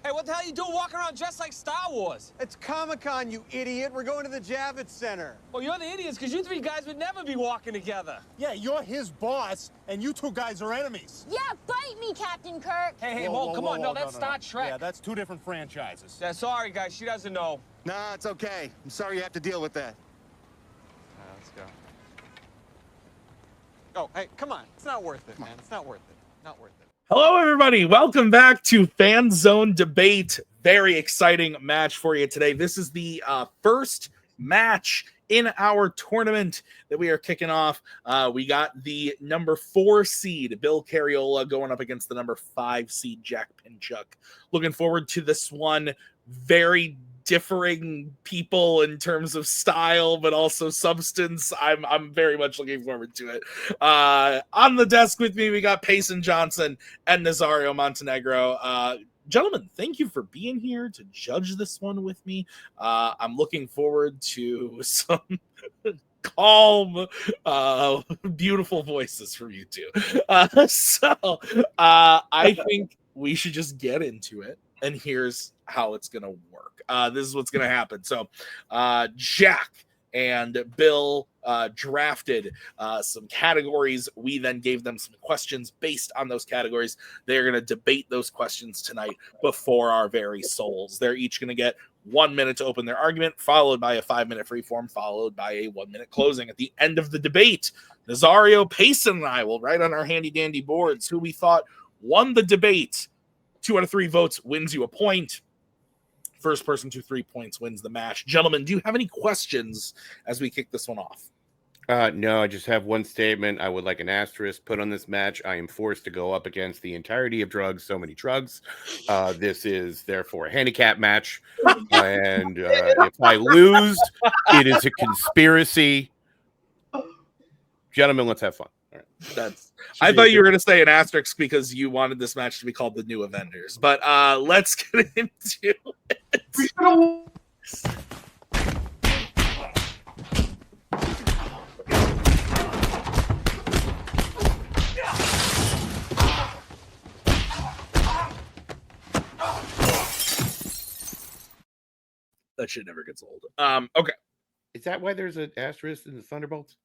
Hey, what the hell are you doing walking around dressed like Star Wars? It's Comic-Con, you idiot. We're going to the Javits Center. Well, you're the idiots, because you three guys would never be walking together. Yeah, you're his boss, and you two guys are enemies. Yeah, bite me, Captain Kirk. Hey, whoa, come on. No, that's Star Trek. Yeah, that's two different franchises. Yeah, sorry, guys. She doesn't know. Nah, it's okay. I'm sorry you have to deal with that. Let's go. Oh, hey, come on. It's not worth it, man. It's not worth it. Not worth it. Hello, everybody. Welcome back to Fanzone Debate. Very exciting match for you today. This is the first match in our tournament that we are kicking off. We got the number 4 seed, Bill Cariola, going up against the number 5 seed, Jack Pinchuk. Looking forward to this one. Very differing people in terms of style, but also substance. I'm very much looking forward to it. On the desk with me, we got Payson Johnson and Nazario Montenegro. Gentlemen, thank you for being here to judge this one with me. I'm looking forward to some calm, beautiful voices from you two. I think we should just get into it. And here's how it's going to work. This is what's going to happen. So Jack and Bill drafted some categories. We then gave them some questions based on those categories. They're going to debate those questions tonight before our very souls. They're each going to get 1 minute to open their argument, followed by a 5-minute freeform, followed by a 1-minute closing. At the end of the debate, Nazario, Payson, and I will write on our handy-dandy boards who we thought won the debate. 2 out of 3 votes wins you a point. First person to 3 points wins the match. Gentlemen, do you have any questions as we kick this one off? No, I just have one statement. I would like an asterisk put on this match. I am forced to go up against the entirety of drugs, so many drugs. This is therefore a handicap match. And if I lose, it is a conspiracy. Gentlemen, let's have fun. All right. I thought you were going to say an asterisk because you wanted this match to be called the New Avengers. But let's get into it. That shit never gets old. Okay. Is that why there's an asterisk in the Thunderbolts?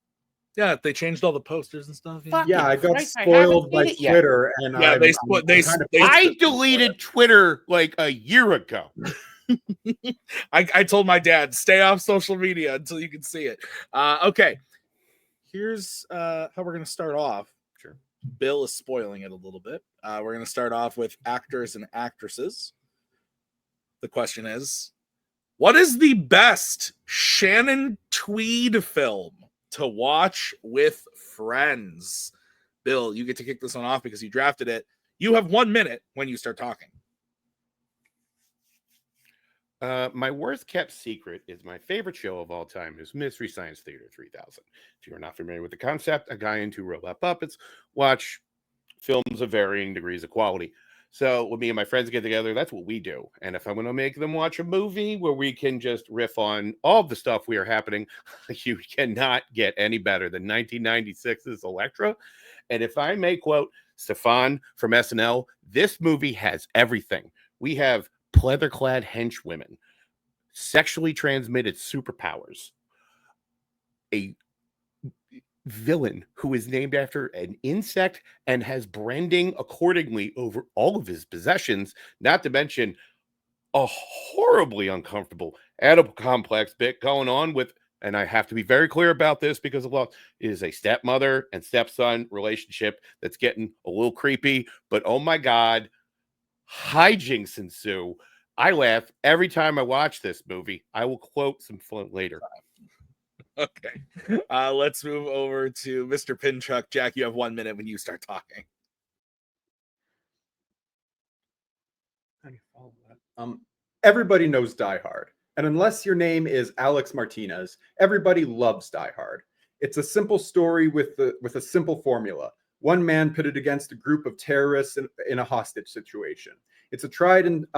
Yeah, they changed all the posters and stuff. Yeah, I got spoiled by Twitter, and yeah, I deleted Twitter like a year ago. I told my dad, stay off social media until you can see it. Okay, here's how we're gonna start off. Sure, Bill is spoiling it a little bit. We're gonna start off with actors and actresses. The question is, what is the best Shannon Tweed film to watch with friends? Bill, you get to kick this one off because you drafted it. You have 1 minute when you start talking. My worst kept secret is my favorite show of all time is Mystery Science Theater 3000. If you're not familiar with the concept, a guy into robot puppets watch films of varying degrees of quality. So when me and my friends get together, that's what we do. And if I'm going to make them watch a movie where we can just riff on all the stuff we are happening, you cannot get any better than 1996's Elektra. And if I may quote Stefan from SNL, this movie has everything. We have pleather-clad henchwomen, sexually transmitted superpowers, a villain who is named after an insect and has branding accordingly over all of his possessions, not to mention a horribly uncomfortable animal complex bit going on with, and I have to be very clear about this because of law, it is a stepmother and stepson relationship that's getting a little creepy, but oh my God, hijinks ensue. I laugh every time I watch this movie. I will quote some fun later. Okay. Let's move over to Mr. Pinchuk. Jack, you have 1 minute when you start talking. How do you follow that? Everybody knows Die Hard. And unless your name is Alex Martinez, everybody loves Die Hard. It's a simple story with a simple formula. One man pitted against a group of terrorists in a hostage situation. It's a tried and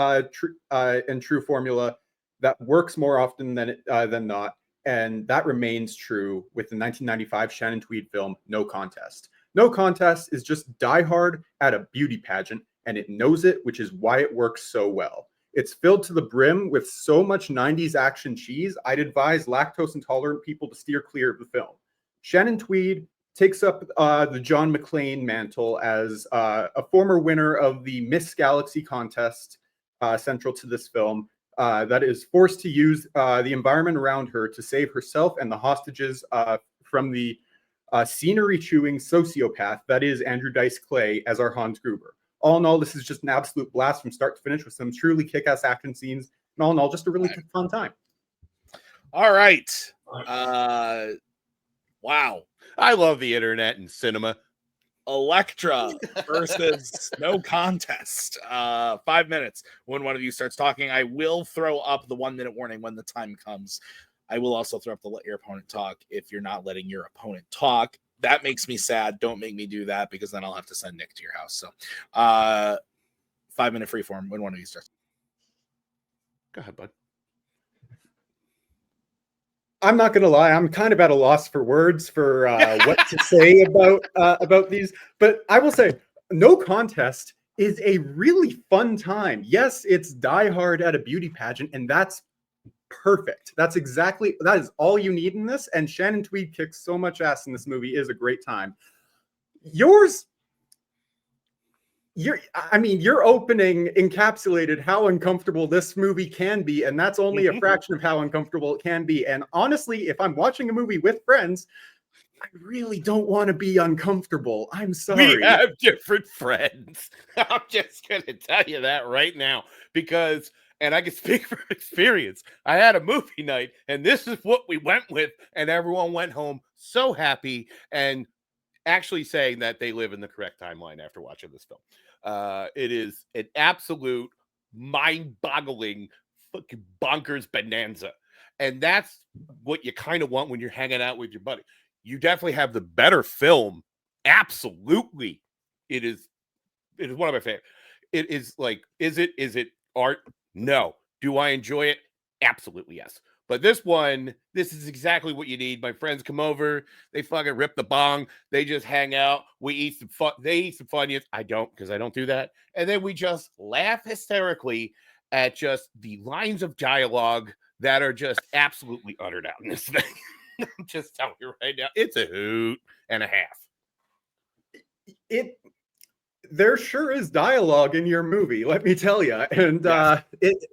true formula that works more often than not. And that remains true with the 1995 Shannon Tweed film, No Contest. No Contest is just Die Hard at a beauty pageant, and it knows it, which is why it works so well. It's filled to the brim with so much 90s action cheese, I'd advise lactose intolerant people to steer clear of the film. Shannon Tweed takes up the John McClane mantle as a former winner of the Miss Galaxy contest central to this film that is forced to use the environment around her to save herself and the hostages from the scenery-chewing sociopath that is Andrew Dice Clay as our Hans Gruber. All in all, this is just an absolute blast from start to finish with some truly kick-ass action scenes. And all in all, just a really fun time. All right. Wow. I love the internet and cinema. Elektra versus No Contest. 5 minutes. When one of you starts talking, I will throw up the 1 minute warning when the time comes. I will also throw up the let your opponent talk if you're not letting your opponent talk. That makes me sad. Don't make me do that because then I'll have to send Nick to your house. So 5 minute freeform when one of you starts. Go ahead, bud. I'm not going to lie. I'm kind of at a loss for words for what to say about these. But I will say, No Contest is a really fun time. Yes, it's Die Hard at a beauty pageant, and that's perfect. That is all you need in this. And Shannon Tweed kicks so much ass in this movie. It is a great time. Your opening encapsulated how uncomfortable this movie can be, and that's only a fraction of how uncomfortable it can be. And honestly, if I'm watching a movie with friends, I really don't want to be uncomfortable. I'm sorry. We have different friends. I'm just going to tell you that right now because, and I can speak from experience, I had a movie night, and this is what we went with, and everyone went home so happy and actually saying that they live in the correct timeline after watching this film. It is an absolute mind-boggling fucking bonkers bonanza. And that's what you kind of want when you're hanging out with your buddy. You definitely have the better film. Absolutely. It is one of my favorites. It is like, is it art? No. Do I enjoy it? Absolutely, yes. But this is exactly what you need. My friends come over, they fucking rip the bong, they just hang out, we eat some fun, they eat some Funyuns. I don't, because I don't do that. And then we just laugh hysterically at just the lines of dialogue that are just absolutely uttered out in this thing. I'm just telling you right now, it's a hoot and a half. There sure is dialogue in your movie, let me tell you. And Yes.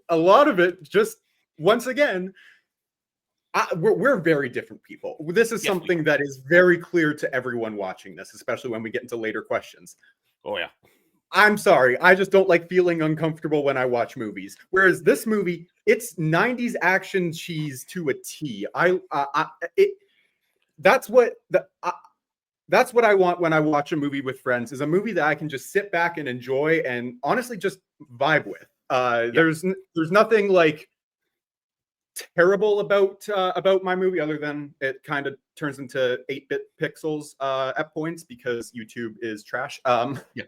A lot of it just, once again, we're very different people. This is something that is very clear to everyone watching this, especially when we get into later questions. Oh, yeah. I'm sorry. I just don't like feeling uncomfortable when I watch movies. Whereas this movie, it's 90s action cheese to a T. That's what I want when I watch a movie with friends, is a movie that I can just sit back and enjoy and honestly just vibe with. There's nothing like terrible about my movie other than it kind of turns into 8-bit pixels at points because YouTube is trash. You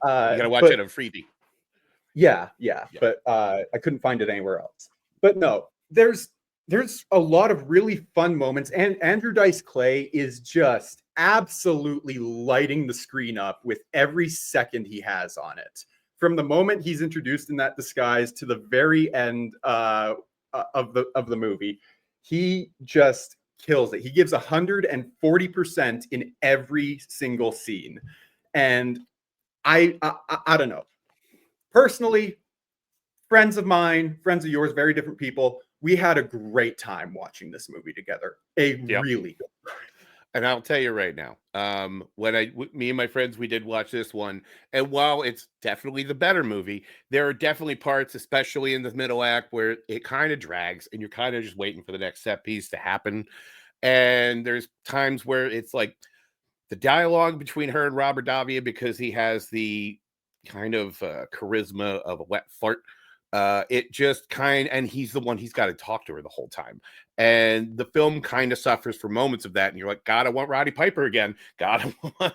gotta watch it on freebie. Yeah. But I couldn't find it anywhere else. But no, there's a lot of really fun moments, and Andrew Dice Clay is just absolutely lighting the screen up with every second he has on it. From the moment he's introduced in that disguise to the very end of the movie, he just kills it. He gives 140% in every single scene, and I don't know. Personally, friends of mine, friends of yours, very different people. We had a great time watching this movie together. Really good time. And I'll tell you right now, me and my friends, we did watch this one, and while it's definitely the better movie, there are definitely parts, especially in the middle act, where it kind of drags, and you're kind of just waiting for the next set piece to happen. And there's times where it's like the dialogue between her and Robert Davi, because he has the kind of charisma of a wet fart. It just and he's the one, he's got to talk to her the whole time. And the film kind of suffers for moments of that. And you're like, God, I want Roddy Piper again. God, I want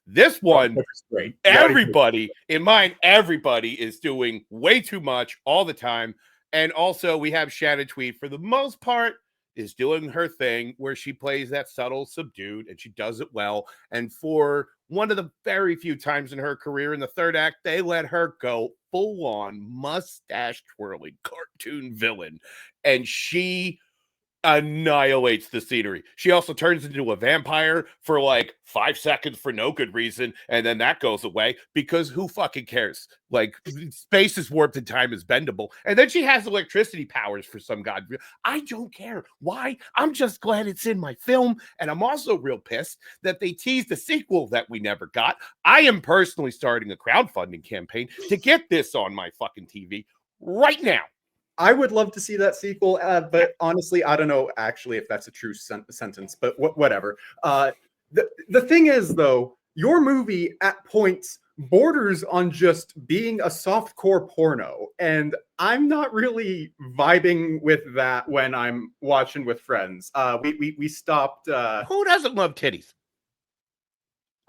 this one. Great. Everybody in mind, everybody is doing way too much all the time. And also we have Shannon Tweed, for the most part, is doing her thing where she plays that subtle, subdued, and she does it well. And for one of the very few times in her career in the third act, they let her go full-on mustache twirling cartoon villain, and she annihilates the scenery. She also turns into a vampire for like 5 seconds for no good reason, and then that goes away because who fucking cares? Like, space is warped and time is bendable, and then she has electricity powers for some god. I don't care why. I'm just glad it's in my film, and I'm also real pissed that they teased a sequel that we never got. I am personally starting a crowdfunding campaign to get this on my fucking TV right now. I would love to see that sequel, but honestly, I don't know actually if that's a true sentence, but whatever. The thing is, though, your movie at points borders on just being a softcore porno, and I'm not really vibing with that when I'm watching with friends. We stopped. Who doesn't love titties?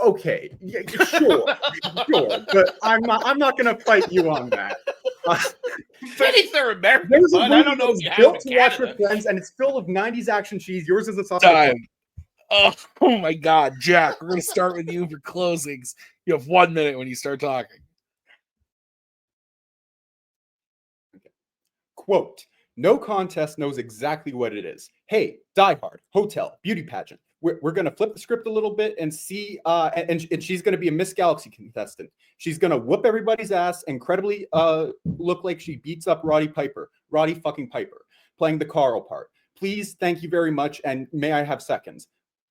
Okay, yeah, sure, but I'm not gonna fight you on that. Titties are American, There's a bud. movie I don't know if that's you have built it to in watch Canada. with friends, and it's filled with 90s action cheese. Yours is a soft Time. Oh my God, Jack, we're going to start with you for closings. You have 1 minute when you start talking. Quote, no contest knows exactly what it is. Hey, Die Hard, hotel, beauty pageant. We're going to flip the script a little bit and see, and she's going to be a Miss Galaxy contestant. She's going to whoop everybody's ass, incredibly look like she beats up Roddy fucking Piper, playing the Carl part. Please, thank you very much, and may I have seconds?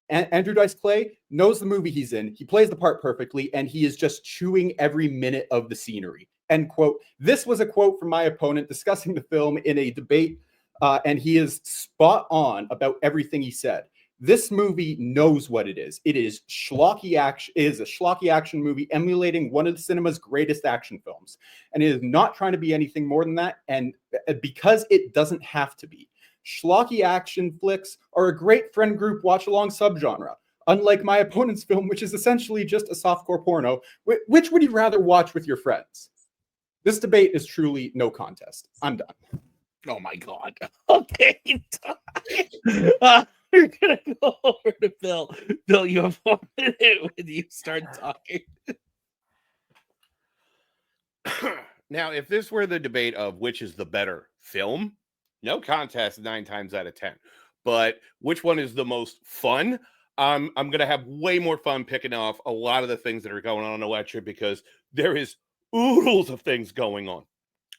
Andrew Dice Clay knows the movie he's in. He plays the part perfectly, and he is just chewing every minute of the scenery. End quote. This was a quote from my opponent discussing the film in a debate, and he is spot on about everything he said. This movie knows what it is. It is schlocky action. It is a schlocky action movie emulating one of the cinema's greatest action films, and it is not trying to be anything more than that. And because it doesn't have to be, schlocky action flicks are a great friend group watch-along subgenre. Unlike my opponent's film, which is essentially just a softcore porno, which would you rather watch with your friends? This debate is truly no contest. I'm done. Oh my God. Okay. We're going to go over to Bill. Bill, you have 1 minute when you start talking. Now, if this were the debate of which is the better film, no contest 9 times out of 10. But which one is the most fun? I'm going to have way more fun picking off a lot of the things that are going on in Electra because there is oodles of things going on.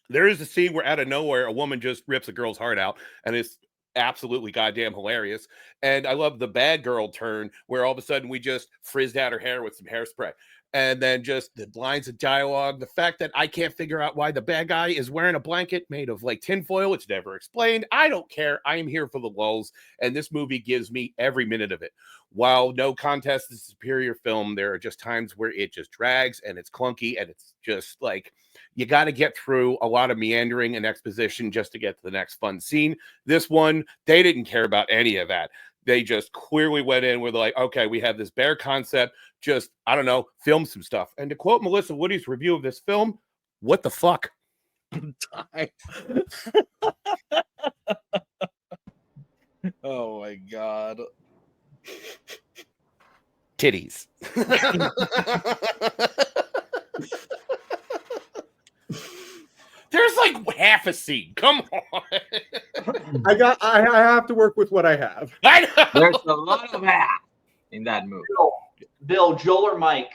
There is a scene where out of nowhere, a woman just rips a girl's heart out, and it's absolutely goddamn hilarious. And I love the bad girl turn where all of a sudden we just frizzed out her hair with some hairspray. And then just the lines of dialogue, the fact that I can't figure out why the bad guy is wearing a blanket made of like tinfoil. It's never explained. I don't care. I am here for the lulz. And this movie gives me every minute of it. While no contest is a superior film, there are just times where it just drags and it's clunky and it's just like, you got to get through a lot of meandering and exposition just to get to the next fun scene. This one, they didn't care about any of that. They just clearly went in with like, okay, we have this bare concept. Just, I don't know, film some stuff. And to quote Melissa Woody's review of this film, what the fuck? Oh my God. Titties. There's like half a scene. Come on. I have to work with what I have. I know. There's a lot of half in that movie. Bill, Joel, or Mike?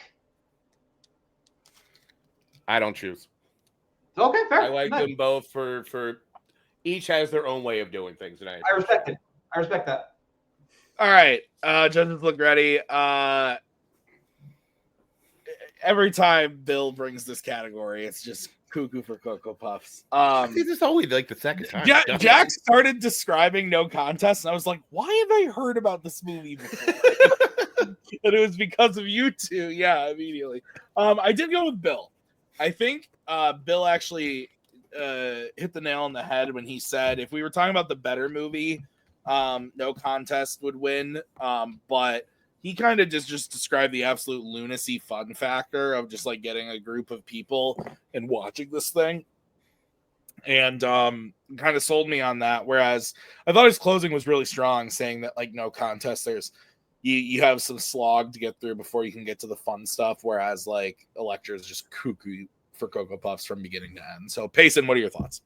I don't choose. Okay, fair. I like them both for each has their own way of doing things. And I respect it. I respect that. All right. Judges look ready. Every time Bill brings this category, it's just cuckoo for Cocoa Puffs. This is always like the second time. Jack started describing no contest, and I was like, why have I heard about this movie before? And it was because of you two. Yeah, immediately. I did go with Bill. I think Bill actually hit the nail on the head when he said if we were talking about the better movie, no contest would win. But he kind of just described the absolute lunacy fun factor of just like getting a group of people and watching this thing. And kind of sold me on that. Whereas I thought his closing was really strong, saying that like no contest, there's you have some slog to get through before you can get to the fun stuff. Whereas like Electra is just cuckoo for Cocoa Puffs from beginning to end. So, Payson, what are your thoughts?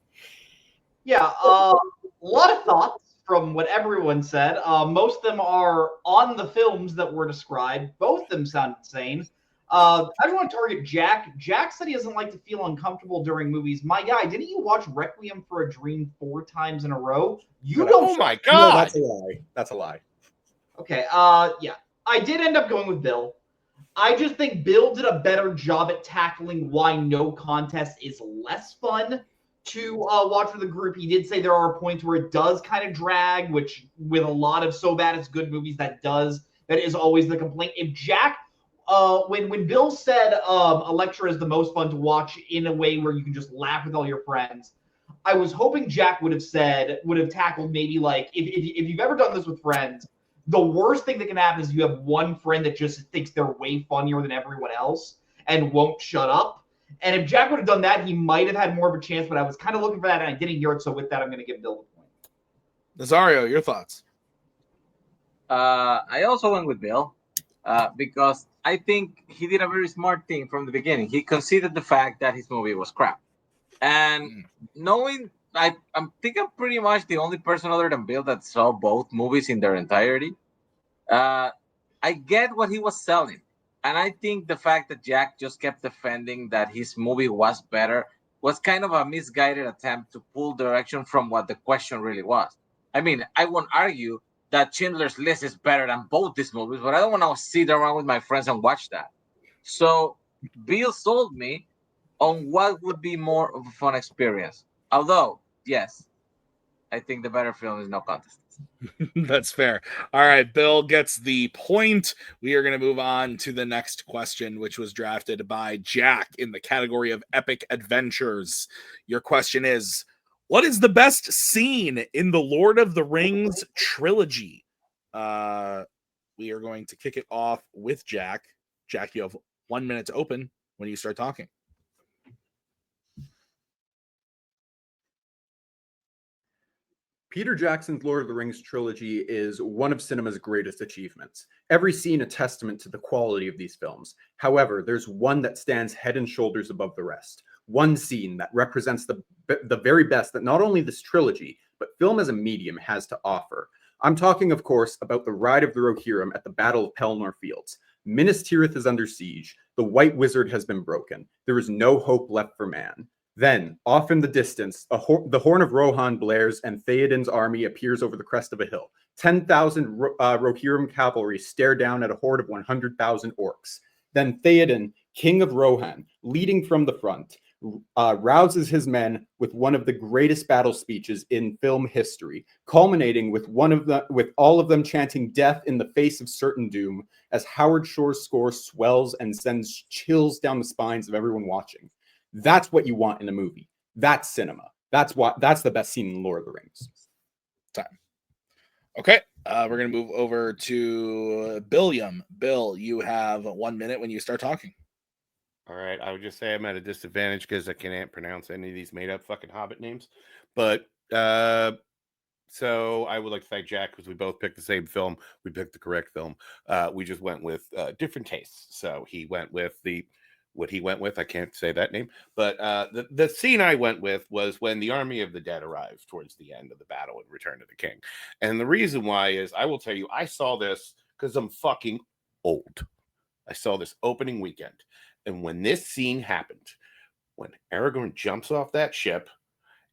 Yeah, a lot of thoughts from what everyone said. Most of them are on the films that were described. Both of them sound insane. I just want to target Jack. Jack said he doesn't like to feel uncomfortable during movies. My guy, didn't you watch Requiem for a Dream 4 times in a row? You don't. Oh my No, god! that's a lie. That's a lie. Okay. Yeah, I did end up going with Bill. I just think Bill did a better job at tackling why no contest is less fun to watch with a group. He did say there are points where it does kind of drag, which with a lot of so bad it's good movies that is always the complaint. If Jack, when Bill said Elektra is the most fun to watch in a way where you can just laugh with all your friends, I was hoping Jack would have tackled maybe like if you've ever done this with friends, the worst thing that can happen is you have one friend that just thinks they're way funnier than everyone else and won't shut up. And if Jack would have done that, he might have had more of a chance, but I was kind of looking for that and I didn't hear it. So with that, I'm going to give Bill the point. Nazario, your thoughts? I also went with Bill because I think he did a very smart thing from the beginning. He conceded the fact that his movie was crap. And knowing, I think I'm pretty much the only person other than Bill that saw both movies in their entirety. I get what he was selling. And I think the fact that Jack just kept defending that his movie was better was kind of a misguided attempt to pull direction from what the question really was. I mean, I won't argue that Schindler's List is better than both these movies, but I don't want to sit around with my friends and watch that. So Bill sold me on what would be more of a fun experience. Although, yes, I think the better film is No Contest. That's fair. All right, Bill gets the point. We are going to move on to the next question, which was drafted by Jack in the category of epic adventures. Your question is, what is the best scene in the Lord of the Rings trilogy? We are going to kick it off with Jack. Jack, you have 1 minute to open when you start talking. Peter Jackson's Lord of the Rings trilogy is one of cinema's greatest achievements. Every scene a testament to the quality of these films. However, there's one that stands head and shoulders above the rest. One scene that represents the very best that not only this trilogy, but film as a medium has to offer. I'm talking, of course, about the Ride of the Rohirrim at the Battle of Pelennor Fields. Minas Tirith is under siege. The White Wizard has been broken. There is no hope left for man. Then, off in the distance, the Horn of Rohan blares and Theoden's army appears over the crest of a hill. 10,000 Rohirrim cavalry stare down at a horde of 100,000 orcs. Then Theoden, king of Rohan, leading from the front, rouses his men with one of the greatest battle speeches in film history, culminating with all of them chanting death in the face of certain doom as Howard Shore's score swells and sends chills down the spines of everyone watching. That's what you want in a movie. That's cinema. That's the best scene in Lord of the Rings. Time. Okay, we're gonna move over to Billiam. Bill, you have 1 minute when you start talking. All right, I would just say I'm at a disadvantage because I can't pronounce any of these made-up fucking Hobbit names. But so I would like to thank Jack because we both picked the same film. We picked the correct film. We just went with different tastes. So he went with what he went with. I can't say that name, but the scene I went with was when the army of the dead arrives towards the end of the battle in Return of the King. And the reason why is, I will tell you, I saw this because I'm fucking old. I saw this opening weekend. And when this scene happened, when Aragorn jumps off that ship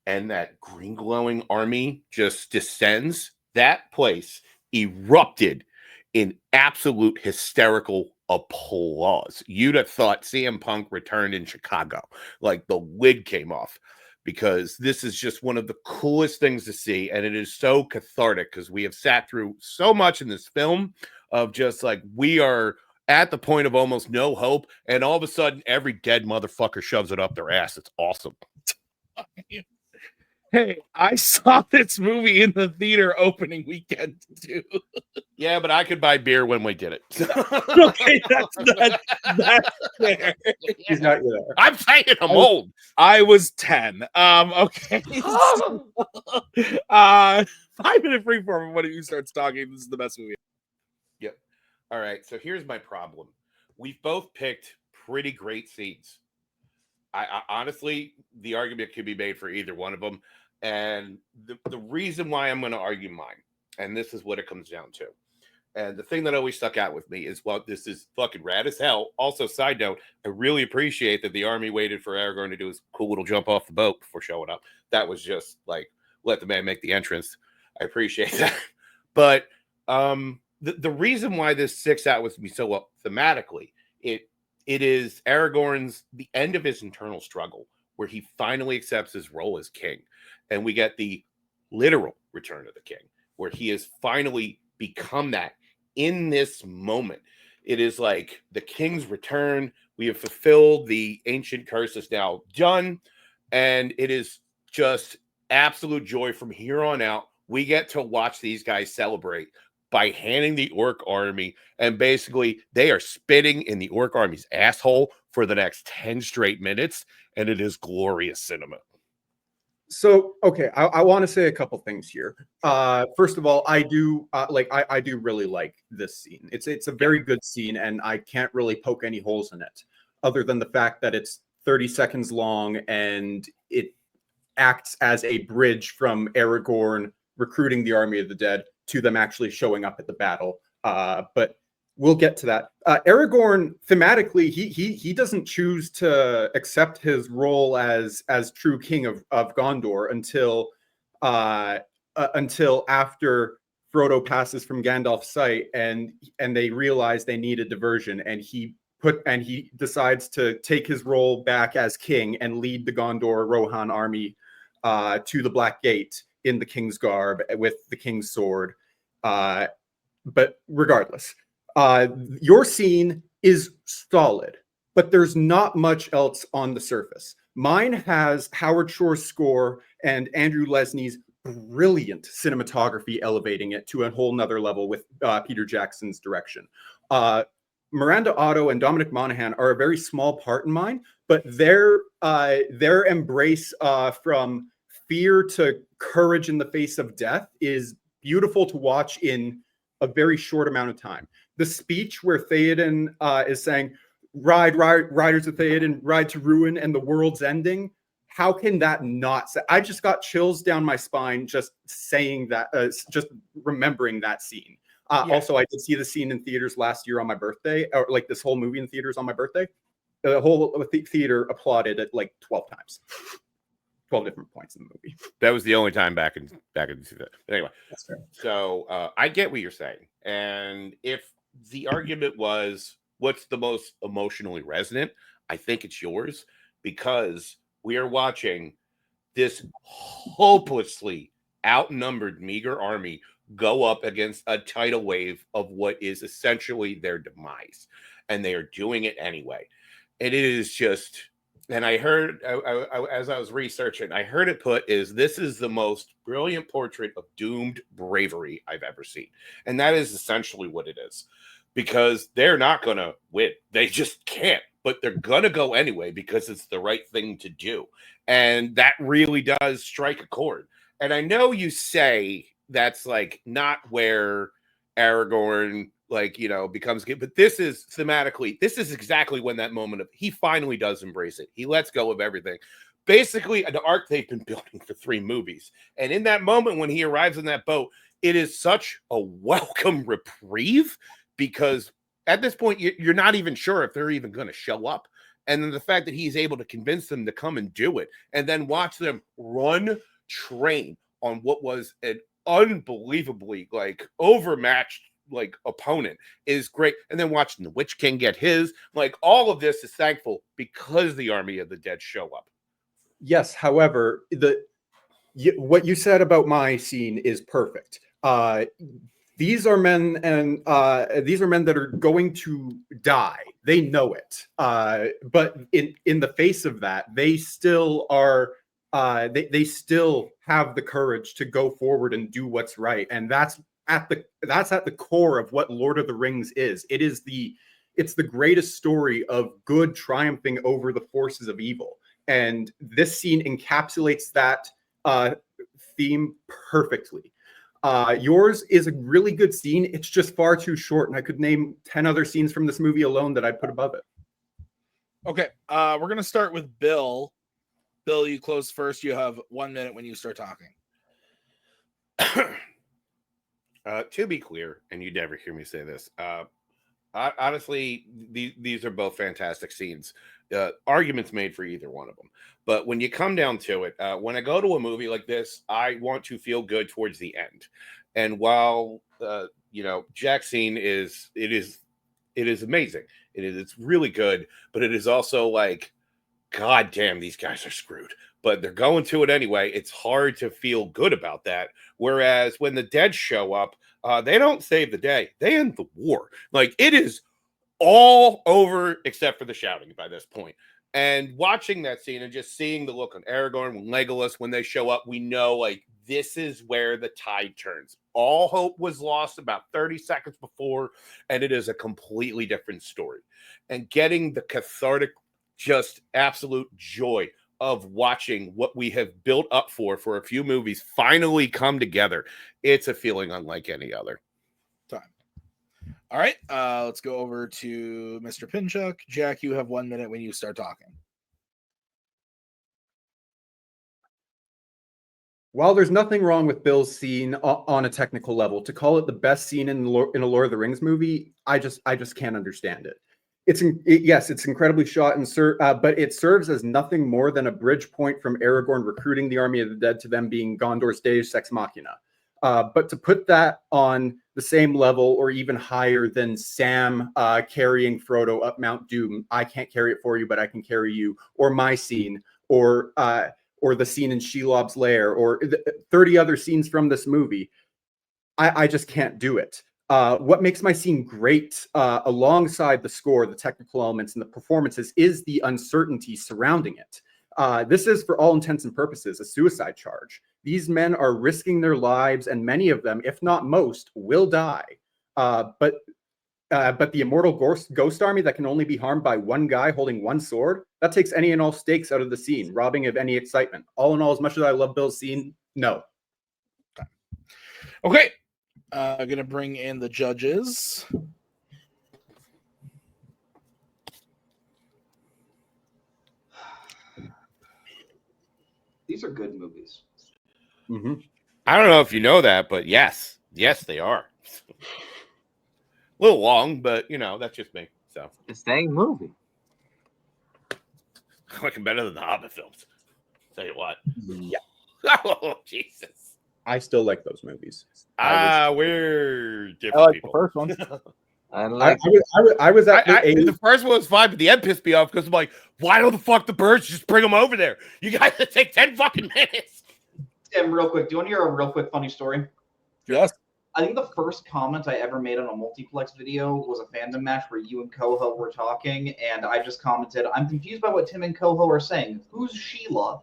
and that green glowing army just descends, that place erupted in absolute hysterical applause. You'd have thought CM Punk returned in Chicago. Like the lid came off, because this is just one of the coolest things to see. And it is so cathartic because we have sat through so much in this film of just like, we are at the point of almost no hope. And all of a sudden, every dead motherfucker shoves it up their ass. It's awesome. Hey, I saw this movie in the theater opening weekend too. Yeah, but I could buy beer when we did it. Okay, that's fair. He's not there. I'm saying I'm old. I was 10. Okay. 5 minute freeform. When he starts talking, this is the best movie. Yep. All right. So here's my problem. We've both picked pretty great scenes. I honestly, the argument could be made for either one of them. And the reason why I'm going to argue mine, and this is what it comes down to. And the thing that always stuck out with me is, well, this is fucking rad as hell. Also, side note, I really appreciate that the army waited for Aragorn to do his cool little jump off the boat before showing up. That was just like, let the man make the entrance. I appreciate that. But the reason why this sticks out with me so well thematically, it is Aragorn's, the end of his internal struggle, where he finally accepts his role as king. And we get the literal return of the king, where he has finally become that in this moment. It is like the king's return. We have fulfilled the ancient curse, is now done. And it is just absolute joy from here on out. We get to watch these guys celebrate by handing the orc army, and basically they are spitting in the orc army's asshole for the next 10 straight minutes. And it is glorious cinema. So, okay, I want to say a couple things here. First of all, I do I do really like this scene. It's a very good scene, and I can't really poke any holes in it, other than the fact that it's 30 seconds long and it acts as a bridge from Aragorn recruiting the army of the dead to them actually showing up at the battle. But we'll get to that. Aragorn, thematically, he doesn't choose to accept his role as true king of Gondor until after Frodo passes from Gandalf's sight, and they realize they need a diversion, and he decides to take his role back as king and lead the Gondor Rohan army to the Black Gate in the king's garb with the king's sword. But regardless, your scene is solid, but there's not much else on the surface. Mine has Howard Shore's score and Andrew Lesnie's brilliant cinematography elevating it to a whole nother level with Peter Jackson's direction. Miranda Otto and Dominic Monaghan are a very small part in mine, but their embrace from fear to courage in the face of death is beautiful to watch in a very short amount of time. The speech where Theoden is saying, riders of Theoden, ride to ruin and the world's ending. How can that not say? I just got chills down my spine just saying that, just remembering that scene. Also, I did see the scene in theaters last year on my birthday, or like this whole movie in theaters on my birthday. The whole theater applauded it like 12 times. 12 different points in the movie. That was the only time back in anyway. That's fair. So I get what you're saying. And if the argument was what's the most emotionally resonant, I think it's yours, because we are watching this hopelessly outnumbered meager army go up against a tidal wave of what is essentially their demise, and they are doing it anyway. And it is just, and I heard, as I was researching, I heard it put is, this is the most brilliant portrait of doomed bravery I've ever seen. And that is essentially what it is, because they're not going to win. They just can't, but they're going to go anyway because it's the right thing to do. And that really does strike a chord. And I know you say that's like not where Aragorn, like, you know, becomes good, but this is thematically, this is exactly when that moment of he finally does embrace it. He lets go of everything. Basically, an arc they've been building for 3 movies. And in that moment when he arrives in that boat, it is such a welcome reprieve, because at this point, you're not even sure if they're even going to show up. And then the fact that he's able to convince them to come and do it, and then watch them run train on what was an unbelievably like overmatched like opponent is great. And then watching the Witch King get his, like, all of this is thankful because the army of the dead show up. Yes, however, what you said about my scene is perfect. These are men, and these are men that are going to die. They know it. But in the face of that, they still are. They still have the courage to go forward and do what's right, and that's at the core of what Lord of the Rings is. It's the greatest story of good triumphing over the forces of evil, and this scene encapsulates that theme perfectly. Yours is a really good scene. It's just far too short, and I could name 10 other scenes from this movie alone that I'd put above it. Okay, we're gonna start with Bill. Bill, you close first. You have 1 minute when you start talking. To be clear, and you never hear me say this, honestly, these are both fantastic scenes. Arguments made for either one of them. But when you come down to it, when I go to a movie like this, I want to feel good towards the end. And while Jack's scene is amazing, it's really good, but it is also like, God damn, these guys are screwed. But they're going to it anyway. It's hard to feel good about that. Whereas when the dead show up, they don't save the day. They end the war. Like, it is all over except for the shouting by this point. And watching that scene and just seeing the look on Aragorn and Legolas when they show up, we know, like, this is where the tide turns. All hope was lost about 30 seconds before, and it is a completely different story. And getting the cathartic, just absolute joy of watching what we have built up for a few movies finally come together. It's a feeling unlike any other. Time. All right, let's go over to Mr. Pinchuk. Jack, you have 1 minute when you start talking. While there's nothing wrong with Bill's scene on a technical level, to call it the best scene in a Lord of the Rings movie, I just can't understand it. Yes, it's incredibly shot, but it serves as nothing more than a bridge point from Aragorn recruiting the army of the dead to them being Gondor's Deus Ex Machina. But to put that on the same level or even higher than Sam carrying Frodo up Mount Doom, I can't carry it for you, but I can carry you, or my scene, or the scene in Shelob's lair, or 30 other scenes from this movie, I just can't do it. What makes my scene great, alongside the score, the technical elements, and the performances, is the uncertainty surrounding it. This is, for all intents and purposes, a suicide charge. These men are risking their lives, and many of them, if not most, will die. But the immortal ghost army that can only be harmed by one guy holding one sword, that takes any and all stakes out of the scene, robbing of any excitement. All in all, as much as I love Bill's scene, no. Okay. I'm going to bring in the judges. These are good movies. Mm-hmm. I don't know if you know that, but yes, they are. A little long, but that's just me. So The same movie. I like them better than the Hobbit films. Tell you what. Yeah. Oh, Jesus. I still like those movies. We're different I like people. the first one. I was at the age. The first one was fine, but the end pissed me off because I'm like, why don't the fuck the birds just bring them over there? You guys take 10 fucking minutes. Tim, real quick, do you want to hear a real quick funny story? Yes. I think the first comment I ever made on a multiplex video was a fandom match where you and Coho were talking, and I just commented, I'm confused by what Tim and Coho are saying. Who's Sheila?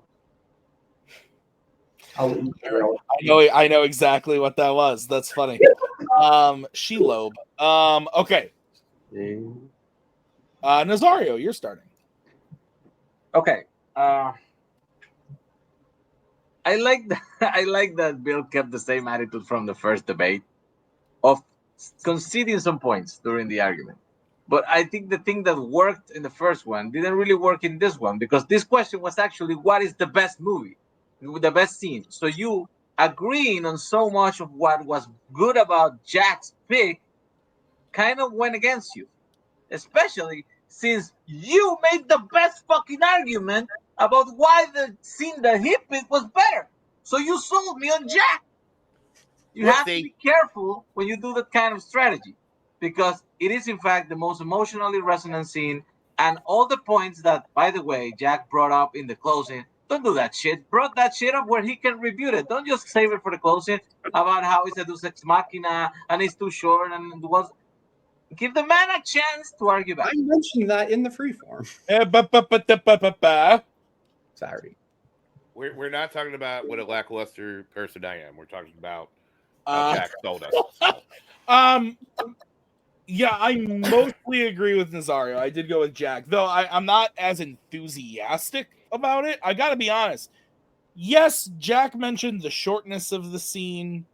I know exactly what that was. That's funny. Shelob. Okay. Nazario, you're starting. Okay. I like that Bill kept the same attitude from the first debate of conceding some points during the argument. But I think the thing that worked in the first one didn't really work in this one, because this question was actually, what is the best movie? The best scene. So you agreeing on so much of what was good about Jack's pick kind of went against you. Especially since you made the best fucking argument about why the scene that he picked was better. So you sold me on Jack. You have to be careful when you do that kind of strategy, because it is in fact the most emotionally resonant scene, and all the points that, by the way, Jack brought up in the closing, don't do that shit. Brought that shit up where he can rebut it. Don't just save it for the closing about how it's a Deus Ex Machina and it's too short and it was. Give the man a chance to argue back. I mentioned that in the freeform. Sorry. We're not talking about what a lackluster person I am. We're talking about Jack sold us. Yeah, I mostly agree with Nazario. I did go with Jack, though I'm not as enthusiastic about it. I gotta be honest. Yes, Jack mentioned the shortness of the scene.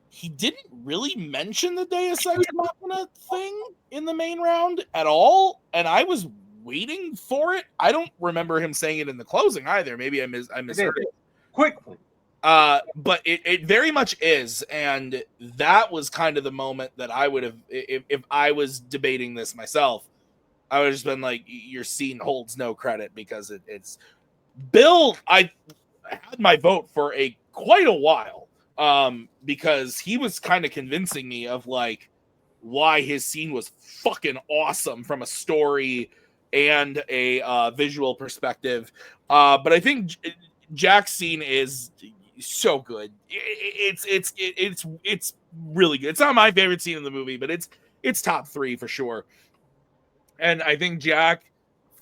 He didn't really mention the Deus Ex Machina thing in the main round at all, and I was waiting for it. I don't remember him saying it in the closing either. Maybe I misheard it. Quickly. But it very much is, and that was kind of the moment that I would have, if I was debating this myself, I would have just been like, your scene holds no credit because it's Bill. I had my vote for quite a while, because he was kind of convincing me of like why his scene was fucking awesome from a story and a visual perspective. But I think Jack's scene is so good. It's really good. It's not my favorite scene in the movie, but it's top 3 for sure. And I think Jack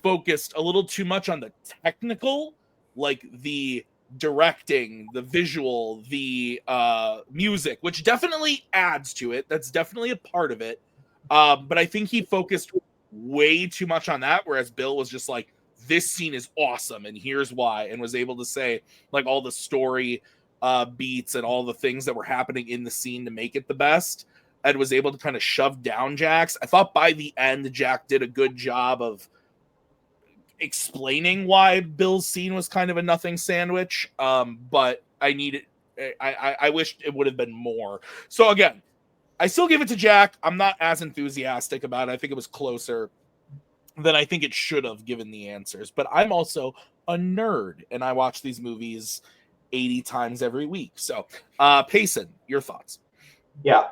focused a little too much on the technical, like the directing, the visual, the music, which definitely adds to it. That's definitely a part of it. But I think he focused way too much on that, whereas Bill was just like, this scene is awesome and here's why, and was able to say like all the story beats and all the things that were happening in the scene to make it the best, and was able to kind of shove down Jack's. I thought by the end Jack did a good job of explaining why Bill's scene was kind of a nothing sandwich, but I wish it would have been more. So again, I still give it to Jack. I'm not as enthusiastic about it. I think it was closer than I think it should have given the answers. But I'm also a nerd, and I watch these movies 80 times every week. So, Payson, your thoughts? Yeah,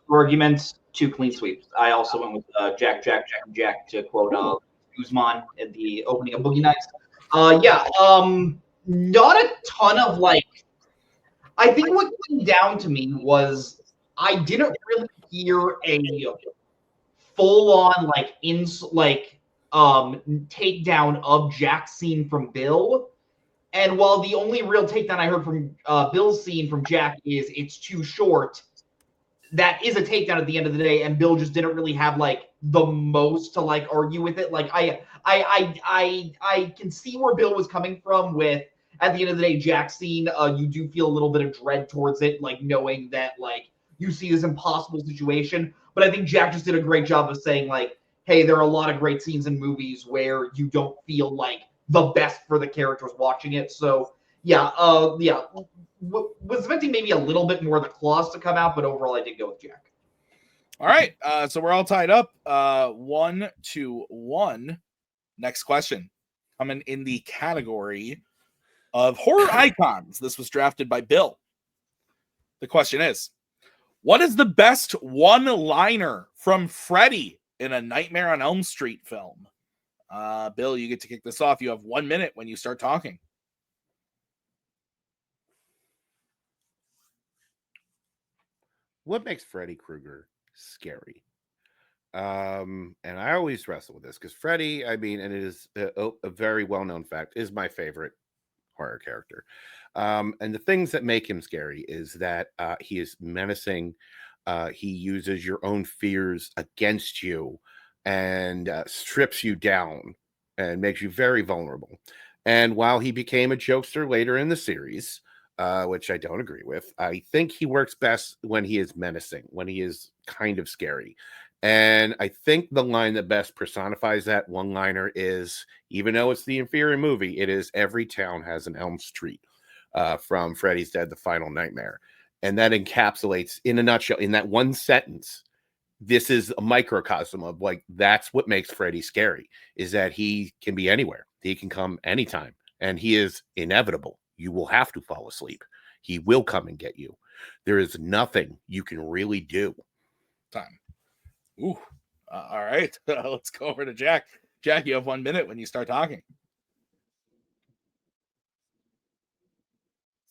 arguments, 2 clean sweeps. I also went with Jack, to quote Guzman at the opening of Boogie Nights. Not a ton of like. I think what came down to me was I didn't really hear a full-on takedown of Jack's scene from Bill. And while the only real takedown I heard from Bill's scene from Jack is it's too short, that is a takedown at the end of the day, and Bill just didn't really have like the most to like argue with it. Like I can see where Bill was coming from with, at the end of the day, Jack's scene, you do feel a little bit of dread towards it, like knowing that like you see this impossible situation. But I think Jack just did a great job of saying like, hey, there are a lot of great scenes in movies where you don't feel like the best for the characters watching it. So was expecting maybe a little bit more of the claws to come out, but overall I did go with Jack. All right, so we're all tied up 1-1. Next question, coming in the category of horror icons. This was drafted by Bill. The question is, what is the best one-liner from Freddy in a Nightmare on Elm Street film? Bill, you get to kick this off. You have 1 minute when you start talking. What makes Freddy Krueger scary? And I always wrestle with this because Freddy, I mean, and it is a very well-known fact, is my favorite horror character. And the things that make him scary is that he is menacing. He uses your own fears against you and strips you down and makes you very vulnerable. And while he became a jokester later in the series, which I don't agree with, I think he works best when he is menacing, when he is kind of scary. And I think the line that best personifies that one-liner is, even though it's the inferior movie, it is every town has an Elm Street from Freddy's Dead, The Final Nightmare. And that encapsulates, in a nutshell, in that one sentence, this is a microcosm of like, that's what makes Freddy scary, is that he can be anywhere. He can come anytime, and he is inevitable. You will have to fall asleep. He will come and get you. There is nothing you can really do. Time. Ooh. All right. Let's go over to Jack. Jack, you have 1 minute when you start talking.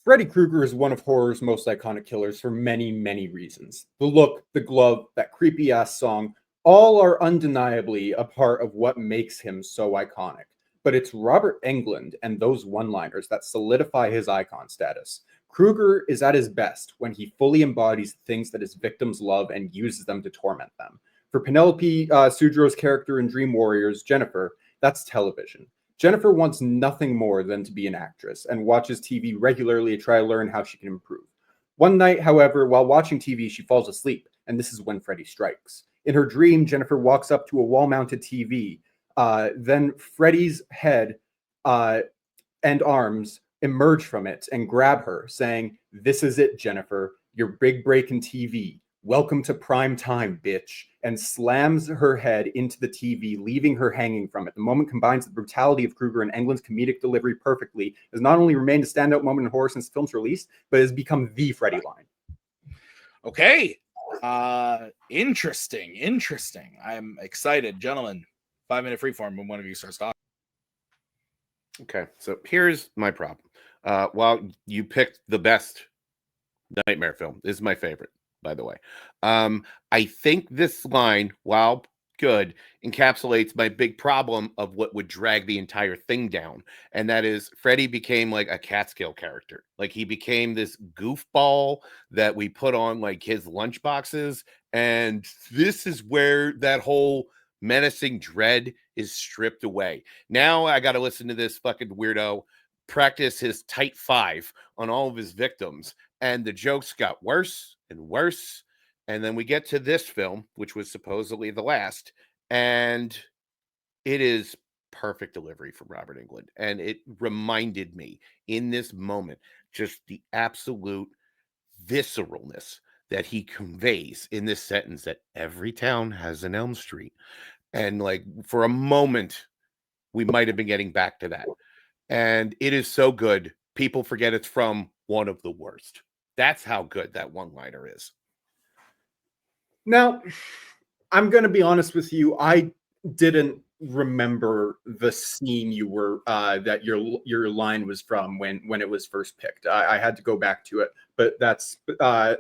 Freddy Krueger is one of horror's most iconic killers for many, many reasons. The look, the glove, that creepy-ass song, all are undeniably a part of what makes him so iconic. But it's Robert Englund and those one-liners that solidify his icon status. Krueger is at his best when he fully embodies the things that his victims love and uses them to torment them. For Penelope Sudrow's character in Dream Warriors, Jennifer, that's television. Jennifer wants nothing more than to be an actress and watches TV regularly to try to learn how she can improve. One night, however, while watching TV, she falls asleep, and this is when Freddy strikes. In her dream, Jennifer walks up to a wall-mounted TV then Freddy's head and arms emerge from it and grab her, saying, "This is it, Jennifer. Your big break in TV. Welcome to prime time, bitch," and slams her head into the TV, leaving her hanging from it. The moment combines the brutality of Krueger and Englund's comedic delivery perfectly, has not only remained a standout moment in horror since the film's release, but has become the Freddy line. Okay. Interesting. I'm excited. Gentlemen, 5-minute freeform when one of you starts talking. Okay, so here's my problem. While you picked the best Nightmare film, this is my favorite, by the way. I think this line, while good, encapsulates my big problem of what would drag the entire thing down. And that is Freddy became like a Catskill character. Like he became this goofball that we put on like his lunchboxes. And this is where that whole menacing dread is stripped away. Now I got to listen to this fucking weirdo practice his tight five on all of his victims. And the jokes got worse and worse. And then we get to this film, which was supposedly the last, and it is perfect delivery from Robert Englund. And it reminded me in this moment, just the absolute visceralness that he conveys in this sentence, that every town has an Elm Street. And like for a moment, we might have been getting back to that. And it is so good. People forget it's from one of the worst. That's how good that one-liner is. Now, I'm going to be honest with you. I didn't remember the scene you were that your line was from when it was first picked. I had to go back to it, but that's a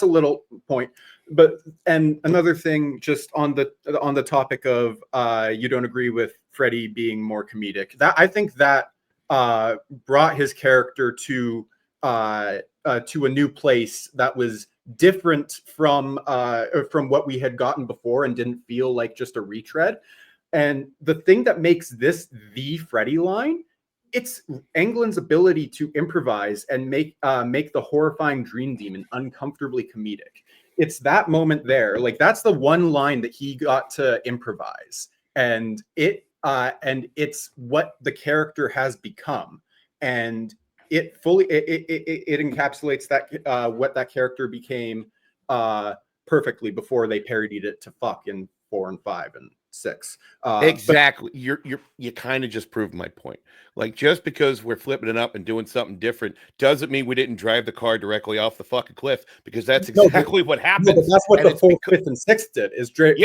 little point. But and another thing, just on the topic of you don't agree with Freddy being more comedic. That I think that brought his character to a new place that was different from what we had gotten before and didn't feel like just a retread. And the thing that makes this the Freddy line, it's Englund's ability to improvise and make the horrifying dream demon uncomfortably comedic. It's that moment there, like that's the one line that he got to improvise, and it's what the character has become, and it fully it encapsulates that what that character became perfectly before they parodied it to fuck in 4 and 5 and 6. Exactly. You kind of just proved my point. Like just because we're flipping it up and doing something different doesn't mean we didn't drive the car directly off the fucking cliff, because that's exactly what happened. No, that's what the 4th, 5th, and 6th did. Is drag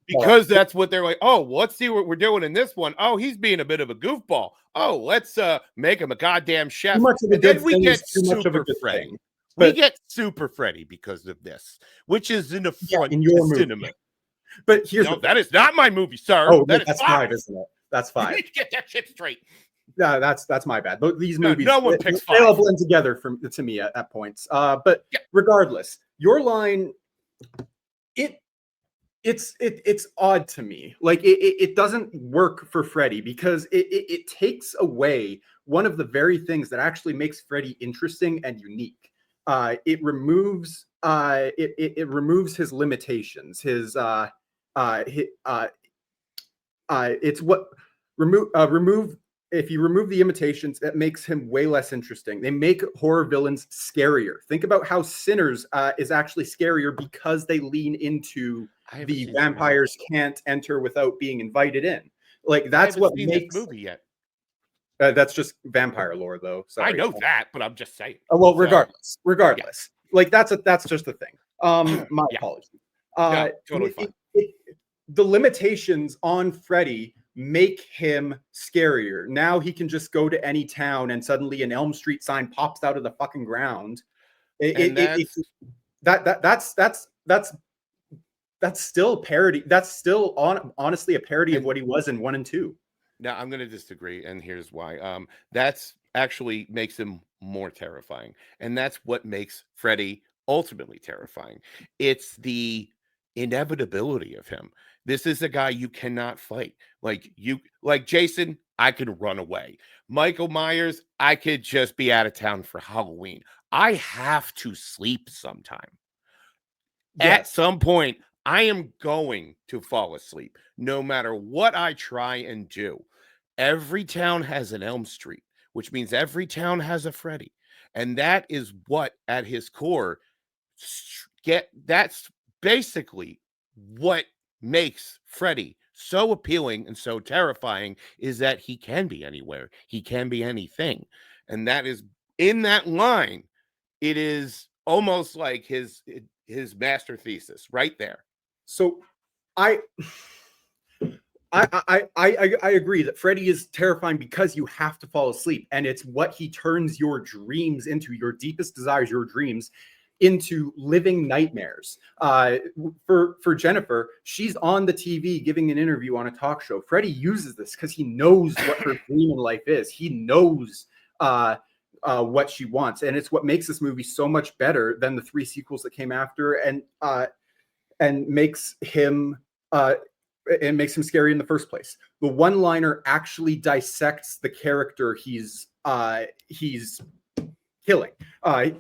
because that's what they're like. Oh, let's see what we're doing in this one. Oh, he's being a bit of a goofball. Oh, let's make him a goddamn chef. And then we get Super Freddy. We get Super Freddy because of this, which is an affront in your to cinema. Movie. But here's that is not my movie, sir. Oh, that's 5, isn't it? That's 5. You need to get that shit straight. No, that's my bad. But these movies, no one picks 5. They all blend together to me at points. But regardless, your line, it's odd to me. Like it doesn't work for Freddy because it takes away one of the very things that actually makes Freddy interesting and unique. It removes it removes his limitations. It's what remove. If you remove the imitations, that makes him way less interesting. They make horror villains scarier. Think about how Sinners is actually scarier because they lean into the vampires can't enter without being invited in. Like that's what makes this movie yet. That's just vampire lore, though. Sorry. I know that, but I'm just saying. Well, regardless, like that's just a thing. My apologies. Totally fine. The limitations on Freddy make him scarier. Now he can just go to any town and suddenly an Elm Street sign pops out of the fucking ground. That's still parody. That's still honestly a parody of what he was in 1 and 2. Now I'm going to disagree, and here's why. That's actually makes him more terrifying, and that's what makes Freddy ultimately terrifying. It's the inevitability of him. This is a guy you cannot fight. Like Jason, I could run away. Michael Myers, I could just be out of town for Halloween. I have to sleep sometime. Yes. At some point, I am going to fall asleep no matter what I try and do. Every town has an Elm Street, which means every town has a Freddy. And that is what, at his core, that's basically what makes Freddy so appealing and so terrifying, is that he can be anywhere. He can be anything. And that is, in that line, it is almost like his master thesis right there. So I agree that Freddy is terrifying because you have to fall asleep, and it's what he turns your dreams into, your deepest desires, your dreams, into living nightmares. For Jennifer, she's on the TV giving an interview on a talk show. Freddy uses this because he knows what her dream in life is. He knows what she wants, and it's what makes this movie so much better than the 3 sequels that came after, and makes him scary in the first place. The one-liner actually dissects the character he's killing.